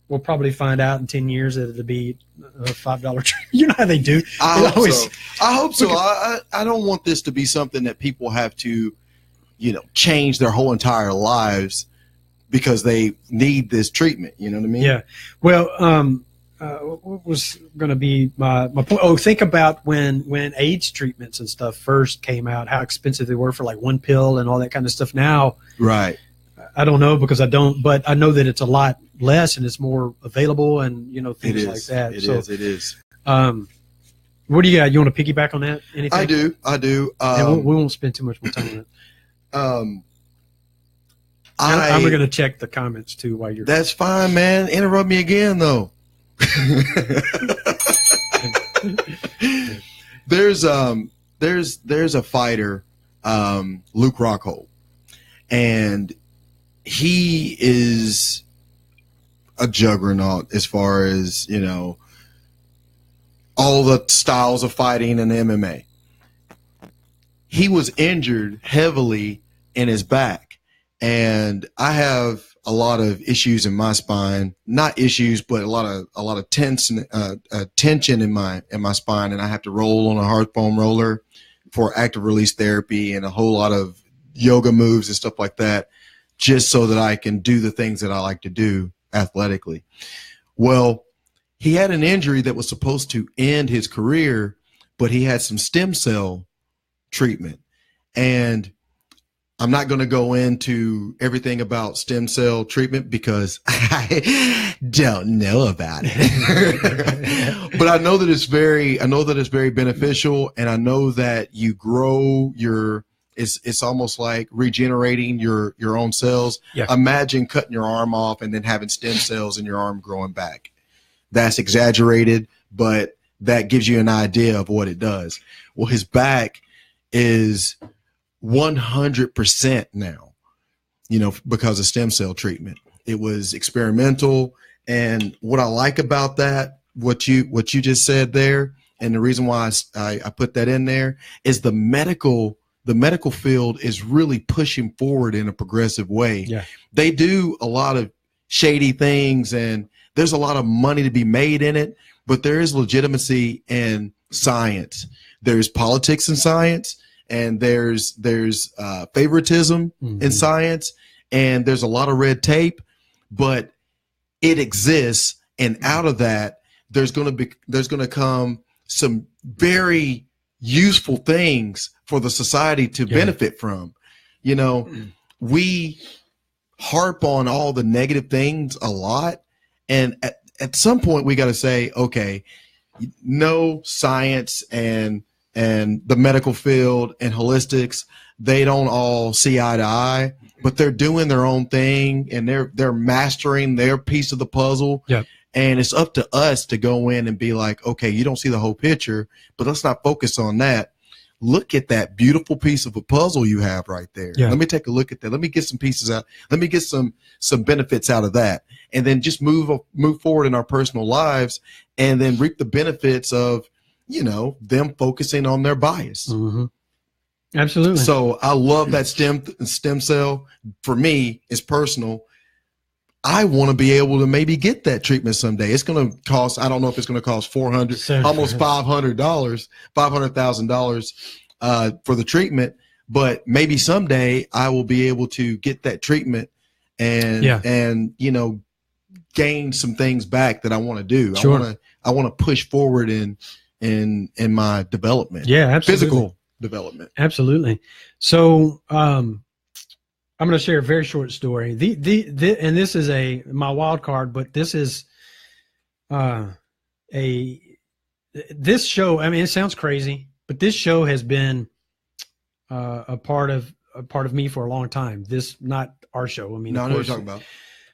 We'll probably find out in 10 years that it'll be a $5 treatment. You know how they do. I hope so. I don't want this to be something that people have to, change their whole entire lives because they need this treatment. You know what I mean? Yeah. Well, what was going to be my point? Oh, think about when AIDS treatments and stuff first came out, how expensive they were for like one pill and all that kind of stuff. Now, right. I don't know because I don't, but I know that it's a lot less and it's more available and, things like that. It is. What do you got? You want to piggyback on that? Anything? I do. And we won't spend too much more time on it. I'm going to check the comments too while you're. That's fine, man. Interrupt me again, though. There's a fighter, Luke Rockhold, and he is a juggernaut as far as all the styles of fighting in MMA. He was injured heavily in his back, and I have a lot of issues in my spine, not issues, but a lot of tension in my spine. And I have to roll on a hard foam roller for active release therapy and a whole lot of yoga moves and stuff like that, just so that I can do the things that I like to do athletically. Well, he had an injury that was supposed to end his career, but he had some stem cell treatment. And I'm not going to go into everything about stem cell treatment because I don't know about it. But I know that it's very beneficial, and I know that you grow it's almost like regenerating your own cells. Yeah. Imagine cutting your arm off and then having stem cells in your arm growing back. That's exaggerated, but that gives you an idea of what it does. Well, his back is 100% now, because of stem cell treatment. It was experimental. And what I like about that, what you just said there, and the reason why I put that in there is the medical field is really pushing forward in a progressive way. Yeah. They do a lot of shady things and there's a lot of money to be made in it, but there is legitimacy in science. There's politics in science, and there's favoritism in science, and there's a lot of red tape, but it exists. And out of that, there's going to come some very useful things for the society to benefit from. We harp on all the negative things a lot. And at some point we got to say, okay, no, science and the medical field and holistics, they don't all see eye to eye, but they're doing their own thing and they're mastering their piece of the puzzle. Yep. And it's up to us to go in and be like, okay, you don't see the whole picture, but let's not focus on that. Look at that beautiful piece of a puzzle you have right there. Yeah. Let me take a look at that. Let me get some pieces out. Let me get some benefits out of that. And then just move forward in our personal lives and then reap the benefits of, them focusing on their bias. Mm-hmm. Absolutely. So I love that stem cell. For me, it's personal. I want to be able to maybe get that treatment someday. It's going to cost, I don't know if it's going to cost $400, almost $500,000 for the treatment, but maybe someday I will be able to get that treatment and gain some things back that I want to do. Sure. I want to push forward in my development. Yeah, absolutely. Physical development. Absolutely. So, I'm going to share a very short story. And this is my wild card, but this is this show. I mean, it sounds crazy, but this show has been a part of me for a long time. This, not our show. I mean, no, I know what you're talking about.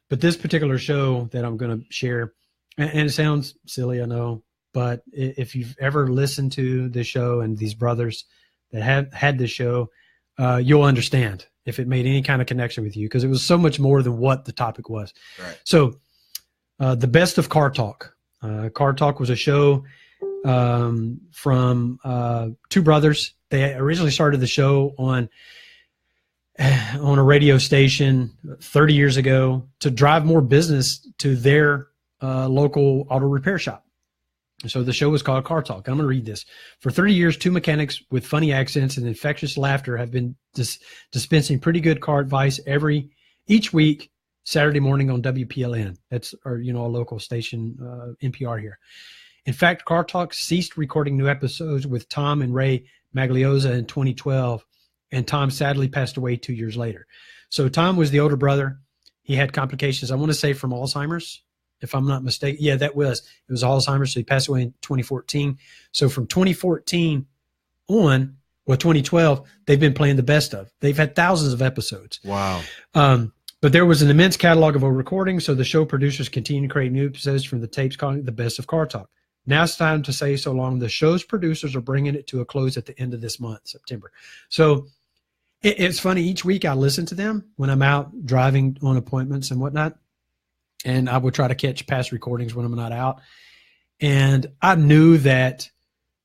But this particular show that I'm going to share, and it sounds silly, I know, but if you've ever listened to the show and these brothers that have had the show, you'll understand if it made any kind of connection with you, because it was so much more than what the topic was. Right. So the best of Car Talk. Car Talk was a show from two brothers. They originally started the show on a radio station 30 years ago to drive more business to their local auto repair shop. So the show was called Car Talk. I'm going to read this. For 30 years, two mechanics with funny accents and infectious laughter have been dispensing pretty good car advice each week, Saturday morning on WPLN. That's our, a local station, NPR here. In fact, Car Talk ceased recording new episodes with Tom and Ray Magliosa in 2012, and Tom sadly passed away 2 years later. So Tom was the older brother. He had complications, I want to say, from Alzheimer's, if I'm not mistaken. Yeah, it was Alzheimer's. So he passed away in 2014. So from 2014 on, 2012, they've been playing the best of. They've had thousands of episodes. Wow. But there was an immense catalog of old recordings, so the show producers continue to create new episodes from the tapes calling it the best of Car Talk. Now it's time to say so long. The show's producers are bringing it to a close at the end of this month, September. So it's funny. Each week I listen to them when I'm out driving on appointments and whatnot. And I would try to catch past recordings when I'm not out. And I knew that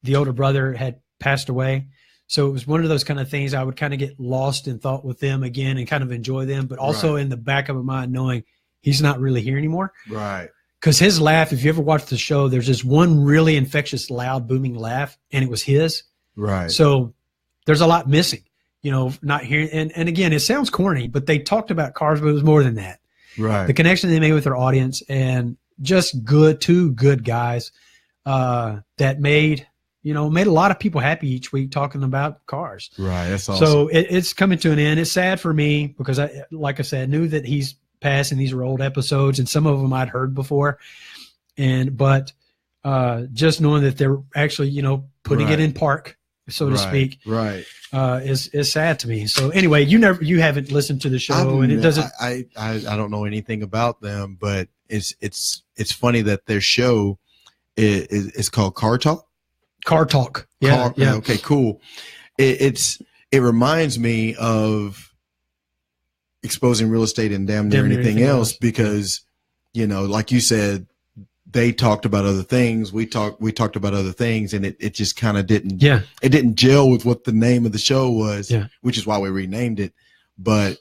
the older brother had passed away. So it was one of those kind of things I would kind of get lost in thought with them again and kind of enjoy them, but also in the back of my mind knowing he's not really here anymore. Right. Because his laugh, if you ever watch the show, there's this one really infectious, loud, booming laugh, and it was his. Right. So there's a lot missing, not hearing. And again, it sounds corny, but they talked about cars, but it was more than that. Right. The connection they made with their audience, and just two good guys that made a lot of people happy each week talking about cars. Right. That's awesome. So it's coming to an end. It's sad for me because like I said, knew that he's passed and these were old episodes and some of them I'd heard before. But just knowing that they're actually, putting it in park, so to speak, is sad to me. So anyway, you haven't listened to the show, and it doesn't. I don't know anything about them, but it's funny that their show is called Car Talk. Car Talk. Yeah. Okay, cool. It reminds me of Exposing Real Estate and Damn Near Anything Else because, like you said, they talked about other things. We talked about other things, and it just kind of didn't. Yeah. It didn't gel with what the name of the show was. Yeah. Which is why we renamed it. But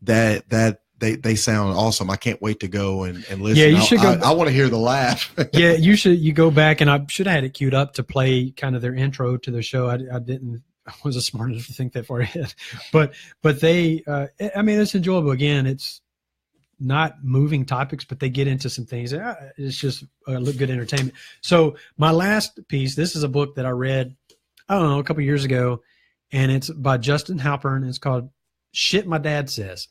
they sound awesome. I can't wait to go and listen. Yeah, you should go. I want to hear the laugh. Yeah, you should. You go back, and I should have had it queued up to play kind of their intro to the show. I didn't. I wasn't smart enough to think that far ahead. But they. It's enjoyable. Again, it's not moving topics, but they get into some things. It's just good entertainment. So my last piece. This is a book that I read, I don't know, a couple years ago, and it's by Justin Halpern. It's called "Shit My Dad Says."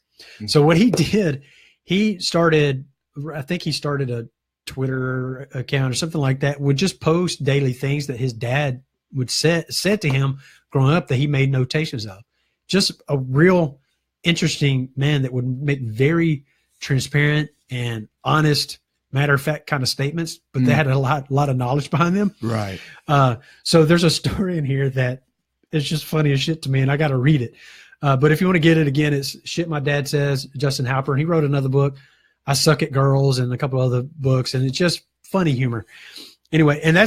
So what he did, I think he started a Twitter account or something like that, would just post daily things that his dad would said to him growing up that he made notations of. Just a real interesting man that would make very transparent and honest, matter of fact kind of statements, but they had a lot of knowledge behind them. Right. So there's a story in here that is just funny as shit to me, and I got to read it. But if you want to get it again, it's Shit My Dad Says, Justin Halpern. He wrote another book, I Suck at Girls, and a couple other books, and it's just funny humor. Anyway, and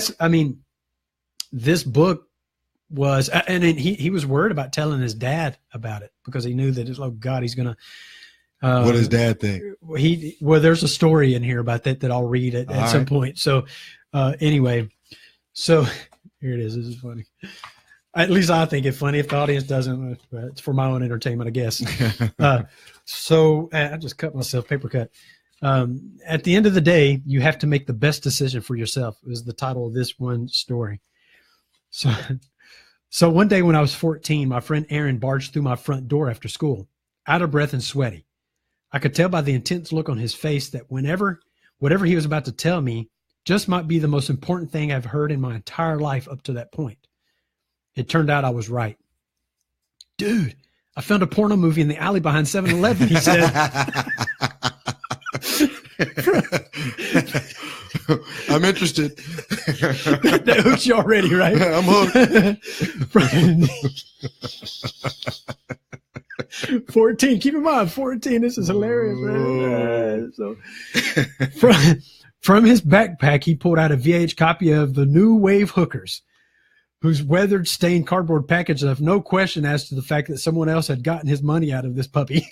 this book was, and he was worried about telling his dad about it because he knew that, he's going to. What does dad think? There's a story in here about that I'll read at some point. So anyway, so here it is. This is funny. At least I think it's funny. If the audience doesn't, it's for my own entertainment, I guess. So I just cut myself, paper cut. At the end of the day, you have to make the best decision for yourself is the title of this one story. So one day when I was 14, my friend Aaron barged through my front door after school, out of breath and sweaty. I could tell by the intense look on his face that whatever he was about to tell me just might be the most important thing I've heard in my entire life up to that point. It turned out I was right. Dude, I found a porno movie in the alley behind 7-Eleven, he said. I'm interested. That hooks you already, right? I'm hooked. 14. Keep in mind, 14. This is hilarious, man. From his backpack, he pulled out a VH copy of The New Wave Hookers, whose weathered, stained cardboard package left no question as to the fact that someone else had gotten his money out of this puppy.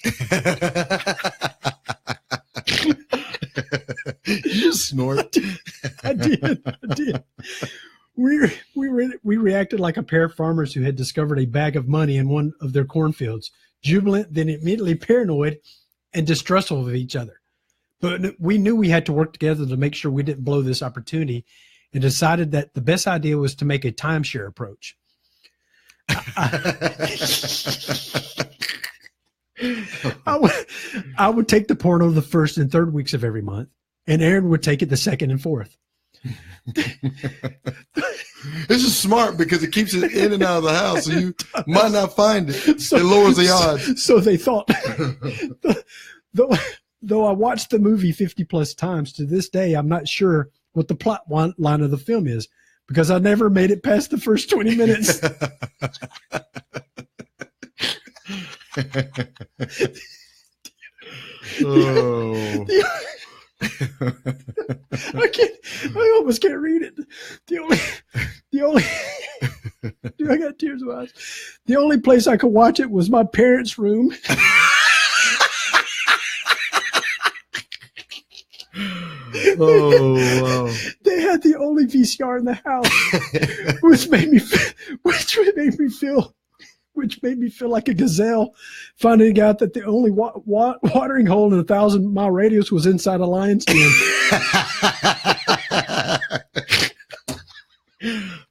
You just snort. I did. We reacted like a pair of farmers who had discovered a bag of money in one of their cornfields, jubilant, then immediately paranoid and distrustful of each other. But we knew we had to work together to make sure we didn't blow this opportunity, and decided that the best idea was to make a timeshare approach. I would take the porno the first and third weeks of every month, and Aaron would take it the second and fourth. This is smart because it keeps it in and out of the house, so you might not find it. It lowers the odds. So they thought. Though I watched the movie 50 plus times, to this day, I'm not sure what the plot line of the film is because I never made it past the first 20 minutes. Oh. I almost can't read it. The only dude, I got tears in my eyes. place I could watch it was my parents' room. Oh, wow. They had the only VCR in the house, which made me feel like a gazelle, finding out that the only watering hole in a 1,000-mile radius was inside a lion's den.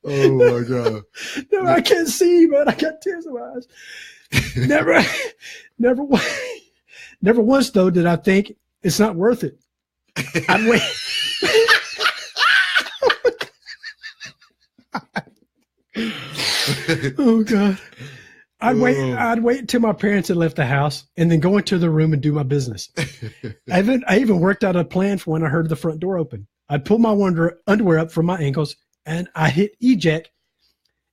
Oh my God! No, I can't see, man. I got tears in my eyes. Never once though did I think it's not worth it. I'd wait. Oh God. I'd wait until my parents had left the house and then go into the room and do my business. I even worked out a plan for when I heard the front door open. I'd pull my underwear up from my ankles and I hit eject,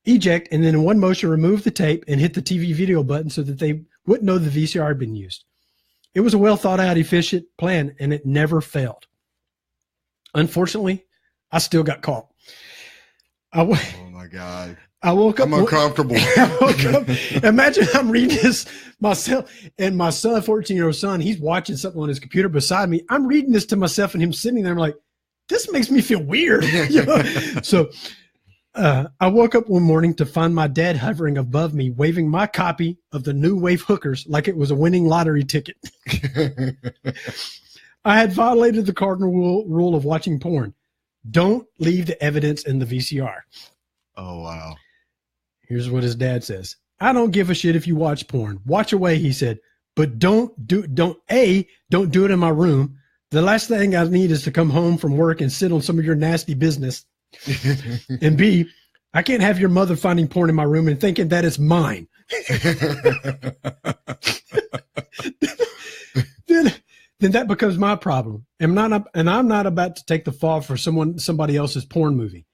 and then in one motion remove the tape and hit the TV video button so that they wouldn't know the VCR had been used. It was a well thought out, efficient plan, and it never failed. Unfortunately, I still got caught. Oh my God. I woke up. I'm uncomfortable. I woke up. Imagine I'm reading this myself, and my son, 14-year-old son, he's watching something on his computer beside me. I'm reading this to myself, and him sitting there. I'm like, this makes me feel weird. You know? So I woke up one morning to find my dad hovering above me, waving my copy of the New Wave Hookers like it was a winning lottery ticket. I had violated the cardinal rule of watching porn. Don't leave the evidence in the VCR. Oh, wow. Here's what his dad says. I don't give a shit if you watch porn. Watch away, he said. But don't do it in my room. The last thing I need is to come home from work and sit on some of your nasty business. And B, I can't have your mother finding porn in my room and thinking that it's mine. Then that becomes my problem. And I'm not about to take the fall for somebody else's porn movie.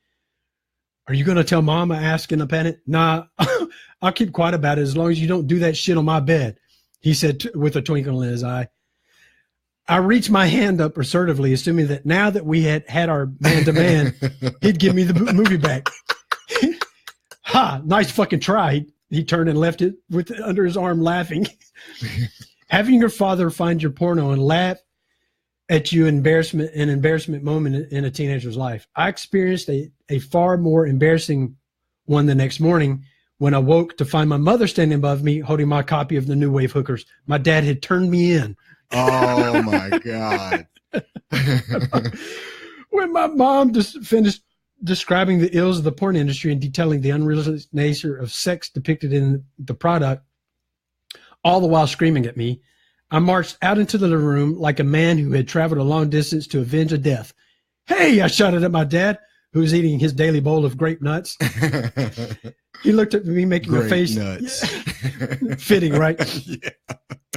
Are you going to tell mom I asked in a panic? Nah, I'll keep quiet about it as long as you don't do that shit on my bed, he said with a twinkle in his eye. I reached my hand up assertively, assuming that now that we had our man-to-man, he'd give me the movie back. Ha, nice fucking try. He turned and left it under his arm laughing. Having your father find your porno and laugh at you an embarrassment moment in a teenager's life. I experienced a far more embarrassing one the next morning when I woke to find my mother standing above me holding my copy of the New Wave Hookers. My dad had turned me in. Oh my God. When my mom just finished describing the ills of the porn industry and detailing the unrealistic nature of sex depicted in the product, all the while screaming at me, I marched out into the living room like a man who had traveled a long distance to avenge a death. Hey, I shouted at my dad, who was eating his daily bowl of grape nuts. He looked at me making a face. Nuts. Fitting, right? Yeah.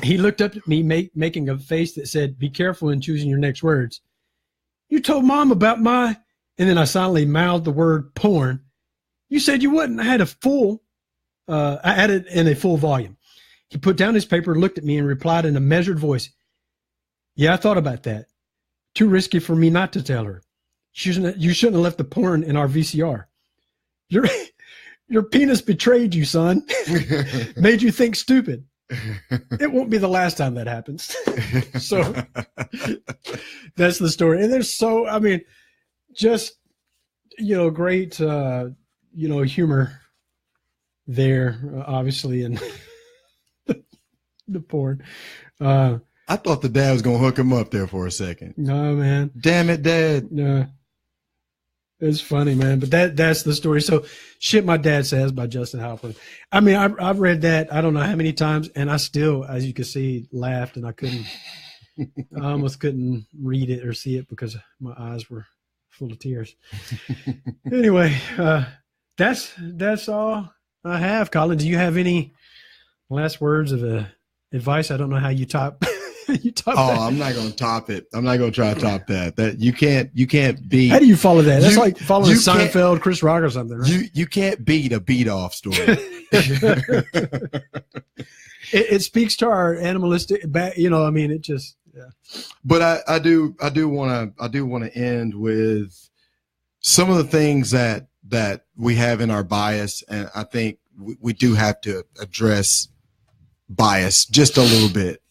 He looked up at me making a face that said, be careful in choosing your next words. You told mom about my... And then I silently mouthed the word porn. You said you wouldn't. I had I added in a full volume. He put down his paper, looked at me, and replied in a measured voice, yeah, I thought about that. Too risky for me not to tell her. You shouldn't have left the porn in our VCR. Your penis betrayed you, son. Made you think stupid. It won't be the last time that happens. So that's the story. And there's just, great, humor there, obviously, in the porn. I thought the dad was going to hook him up there for a second. No, man. Damn it, Dad. No. It's funny, man. But that's the story. So, Shit My Dad Says by Justin Halpern. I mean, I've read that I don't know how many times, and I still, as you can see, laughed, and I almost couldn't read it or see it because my eyes were full of tears. Anyway, that's all I have. Colin, do you have any last words of advice? I don't know how you top. I'm not going to top it. I'm not going to try to top that. That you can't beat. How do you follow that? That's like following Seinfeld, Chris Rock or something, right? You can't beat a beat off story. It speaks to our animalistic back, it just, yeah. But I do want to end with some of the things that we have in our bias, and I think we do have to address bias just a little bit.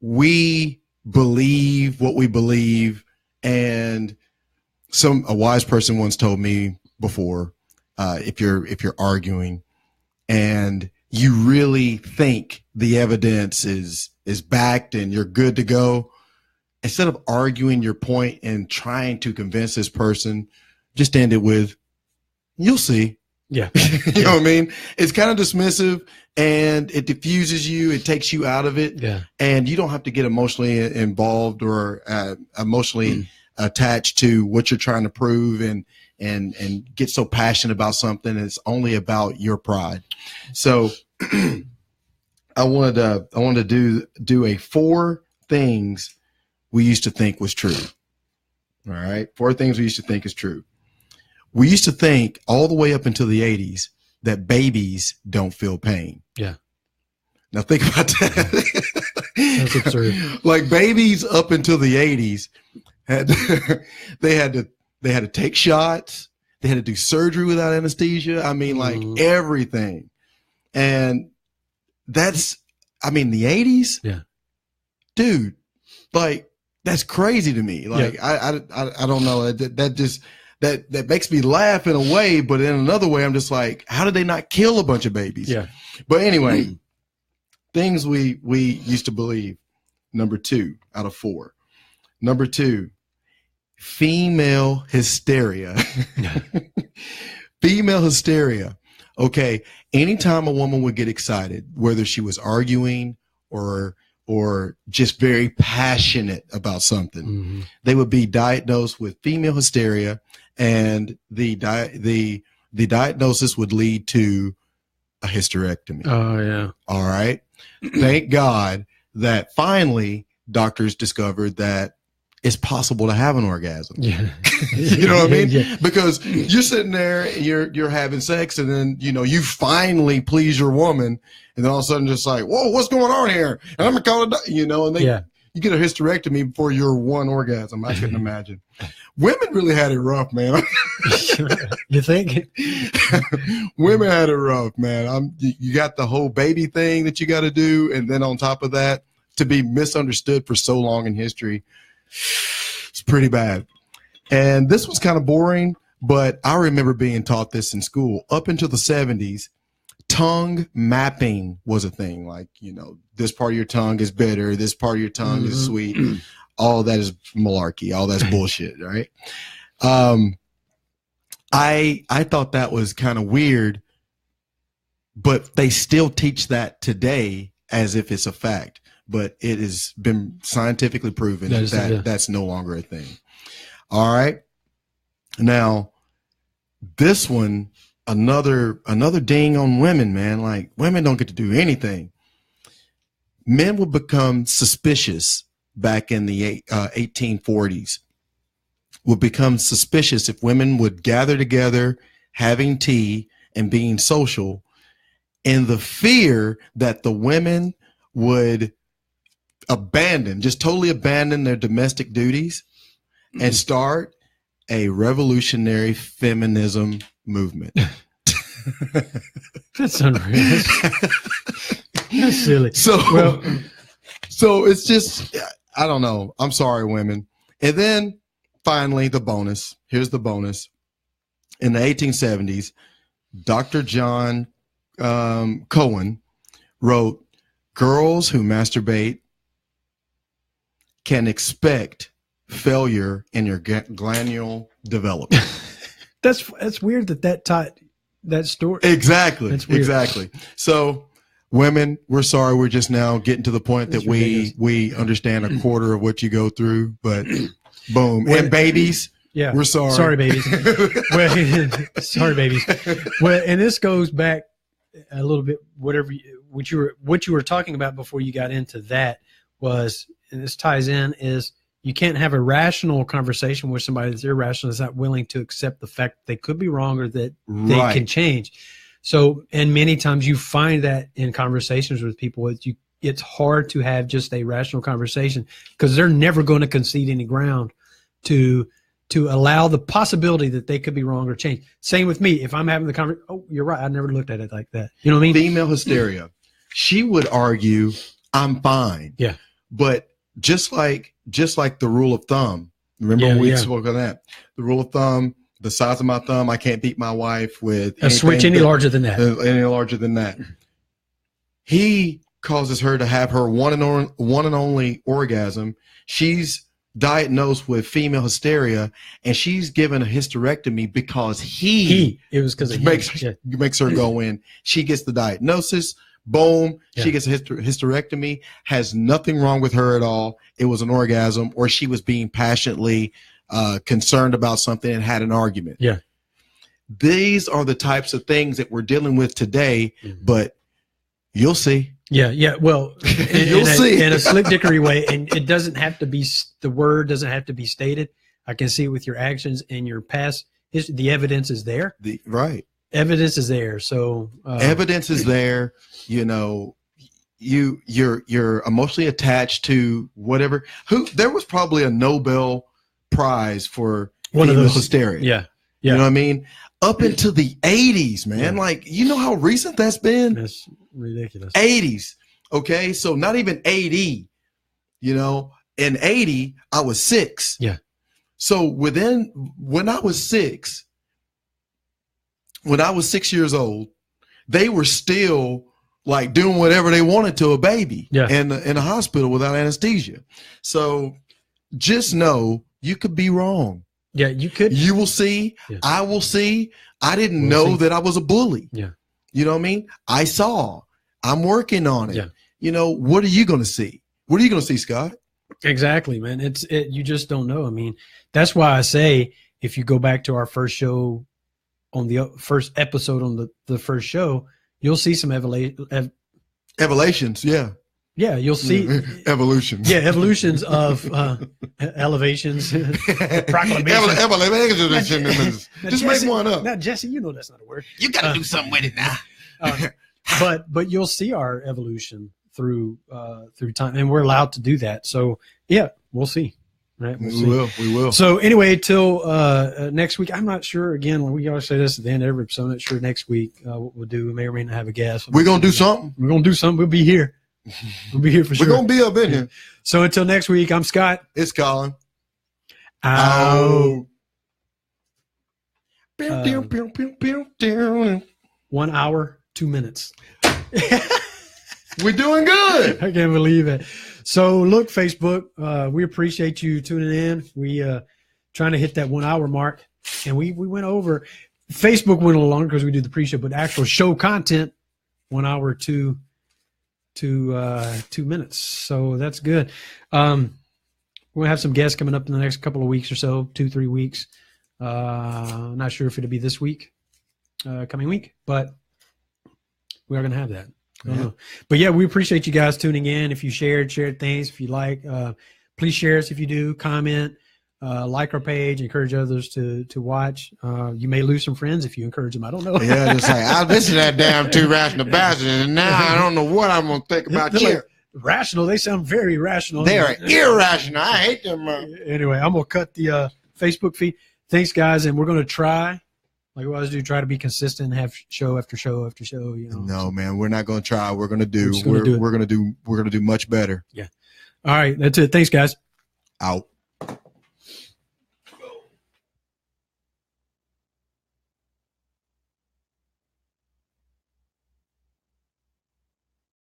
We believe what we believe, and a wise person once told me before, if you're arguing and you really think the evidence is backed and you're good to go, instead of arguing your point and trying to convince this person, just end it with, "You'll see." Yeah. You know what I mean? It's kind of dismissive, and it diffuses you. It takes you out of it. Yeah. And you don't have to get emotionally involved or emotionally attached to what you're trying to prove and get so passionate about something. It's only about your pride. So I wanted to do a 4 things we used to think was true. All right. 4 things we used to think is true. We used to think all the way up until the 80s that babies don't feel pain. Yeah. Now think about that. That's absurd. Like babies up until the 80s they had to take shots. They had to do surgery without anesthesia. I mean, like everything. And the 80s. Yeah. Dude, like that's crazy to me. Like I don't know. That makes me laugh in a way, but in another way, I'm just like, how did they not kill a bunch of babies? Yeah. But anyway, things we used to believe. Number 2 out of 4. Number 2, female hysteria. Female hysteria. Okay. Anytime a woman would get excited, whether she was arguing or just very passionate about something, they would be diagnosed with female hysteria, and the diagnosis would lead to a hysterectomy. Oh yeah. All right. Thank God that finally doctors discovered that it's possible to have an orgasm. Yeah. You know what I mean? Yeah. Because you're sitting there and you're having sex, and then, you finally please your woman, and then all of a sudden just like, whoa, what's going on here? And I'm gonna call it, and you get a hysterectomy before your one orgasm. I couldn't imagine. Women really had it rough, man. You think? Women had it rough, man. You got the whole baby thing that you got to do, and then on top of that, to be misunderstood for so long in history, it's pretty bad. And this was kind of boring, but I remember being taught this in school. Up until the 70s, tongue mapping was a thing. Like, this part of your tongue is bitter, this part of your tongue is sweet. All that is malarkey. All that's bullshit, right? I thought that was kind of weird, but they still teach that today as if it's a fact. But it has been scientifically proven that's no longer a thing. All right. Now, this one, another ding on women, man. Like, women don't get to do anything. Men would become suspicious back in the 1840s. Would become suspicious if women would gather together, having tea and being social, in the fear that the women would totally abandon their domestic duties and start a revolutionary feminism movement. That's unreal. That's silly. So it's just, I don't know. I'm sorry, women. And then finally, the bonus. Here's the bonus. In the 1870s, Dr. John Cohen wrote, "Girls who masturbate can expect failure in your glandular development." That's weird that taught that story. Exactly. That's weird. Exactly. So, women, we're sorry. We're just now getting to the point that we understand a quarter of what you go through, but boom. And babies, we're sorry. Sorry, babies. Sorry, babies. Well, and this goes back a little bit. What you were talking about before you got into that was, and this ties in, is you can't have a rational conversation with somebody that's irrational, that's not willing to accept the fact that they could be wrong or that they can change. So, and many times you find that in conversations with people, it's hard to have just a rational conversation because they're never going to concede any ground to to allow the possibility that they could be wrong or change. Same with me. If I'm having the conversation, oh, you're right. I never looked at it like that. You know what I mean? Female hysteria. She would argue, I'm fine. Yeah. But just like the rule of thumb, remember when we spoke on that? The rule of thumb, the size of my thumb, I can't beat my wife with a switch any larger than that. Any larger than that. He causes her to have her one and only orgasm. She's diagnosed with female hysteria, and she's given a hysterectomy because it was because makes her go in. She gets the diagnosis. Boom. She gets a hysterectomy. Has nothing wrong with her at all. It was an orgasm, or she was being passionately concerned about something and had an argument. Yeah. These are the types of things that we're dealing with today, but you'll see. Yeah. Well, you'll see in a slick dickery way, and it doesn't have to be, the word doesn't have to be stated. I can see it with your actions and your past history. The evidence is there. Right. Evidence is there. So evidence is there. You know, you're emotionally attached to whatever. There was probably a Nobel Prize for one of those hysteria. Yeah. You know what I mean? Up into the 80s, man. Like, you know how recent that's been? That's ridiculous. 80s. Okay. So not even 80, you know, in 80, I was 6. Yeah. So when I was 6 years old, they were still like doing whatever they wanted to a baby in a hospital without anesthesia. So just know you could be wrong. Yeah, you could. You will see. Yeah. I will see. I didn't know that I was a bully. Yeah. You know what I mean? I saw. I'm working on it. Yeah. You know, what are you going to see? What are you going to see, Scott? Exactly, man. You just don't know. I mean, that's why I say, if you go back to our first show, on the first episode on the first show, you'll see some evolutions. Yeah. Yeah, you'll see evolutions. Yeah, evolutions of elevations, proclamations. Evolutions. Just make one up. Now, Jesse, you know that's not a word. You got to do something with it now. But you'll see our evolution through time, and we're allowed to do that. So yeah, we'll see. Right? We will. So anyway, till next week. I'm not sure. Again, we always say this at the end of every episode. I'm not sure next week what we'll do. We may or may not have a guest. We're gonna do something. We're gonna do something. We'll be here. We'll be here for sure. We're going to be up in here. So until next week, I'm Scott. It's Colin. Out. 1 hour, 2 minutes. We're doing good. I can't believe it. So look, Facebook, we appreciate you tuning in. We trying to hit that 1 hour mark, and we went over. Facebook went a little longer because we do the pre-show, but actual show content, 1 hour, 2 minutes. So that's good. We'll have some guests coming up in the next couple of weeks or so, 2-3 weeks. I'm not sure if it'll be this week, coming week, but we are going to have that. I don't know. But yeah, we appreciate you guys tuning in. If you shared things, if you like, please share us. If you do, comment, like our page, encourage others to watch. You may lose some friends if you encourage them. I don't know. Yeah, just like, I listened to that damn two rational bastards, and now I don't know what I'm going to think about you. Like, rational. They sound very rational. They are irrational. I hate them. Anyway, I'm going to cut the Facebook feed. Thanks, guys, and we're going to try, like we always do, try to be consistent and have show after show after show. You know. No, man, we're not going to try. We're going to do. We're going to do much better. Yeah. All right, that's it. Thanks, guys. Out.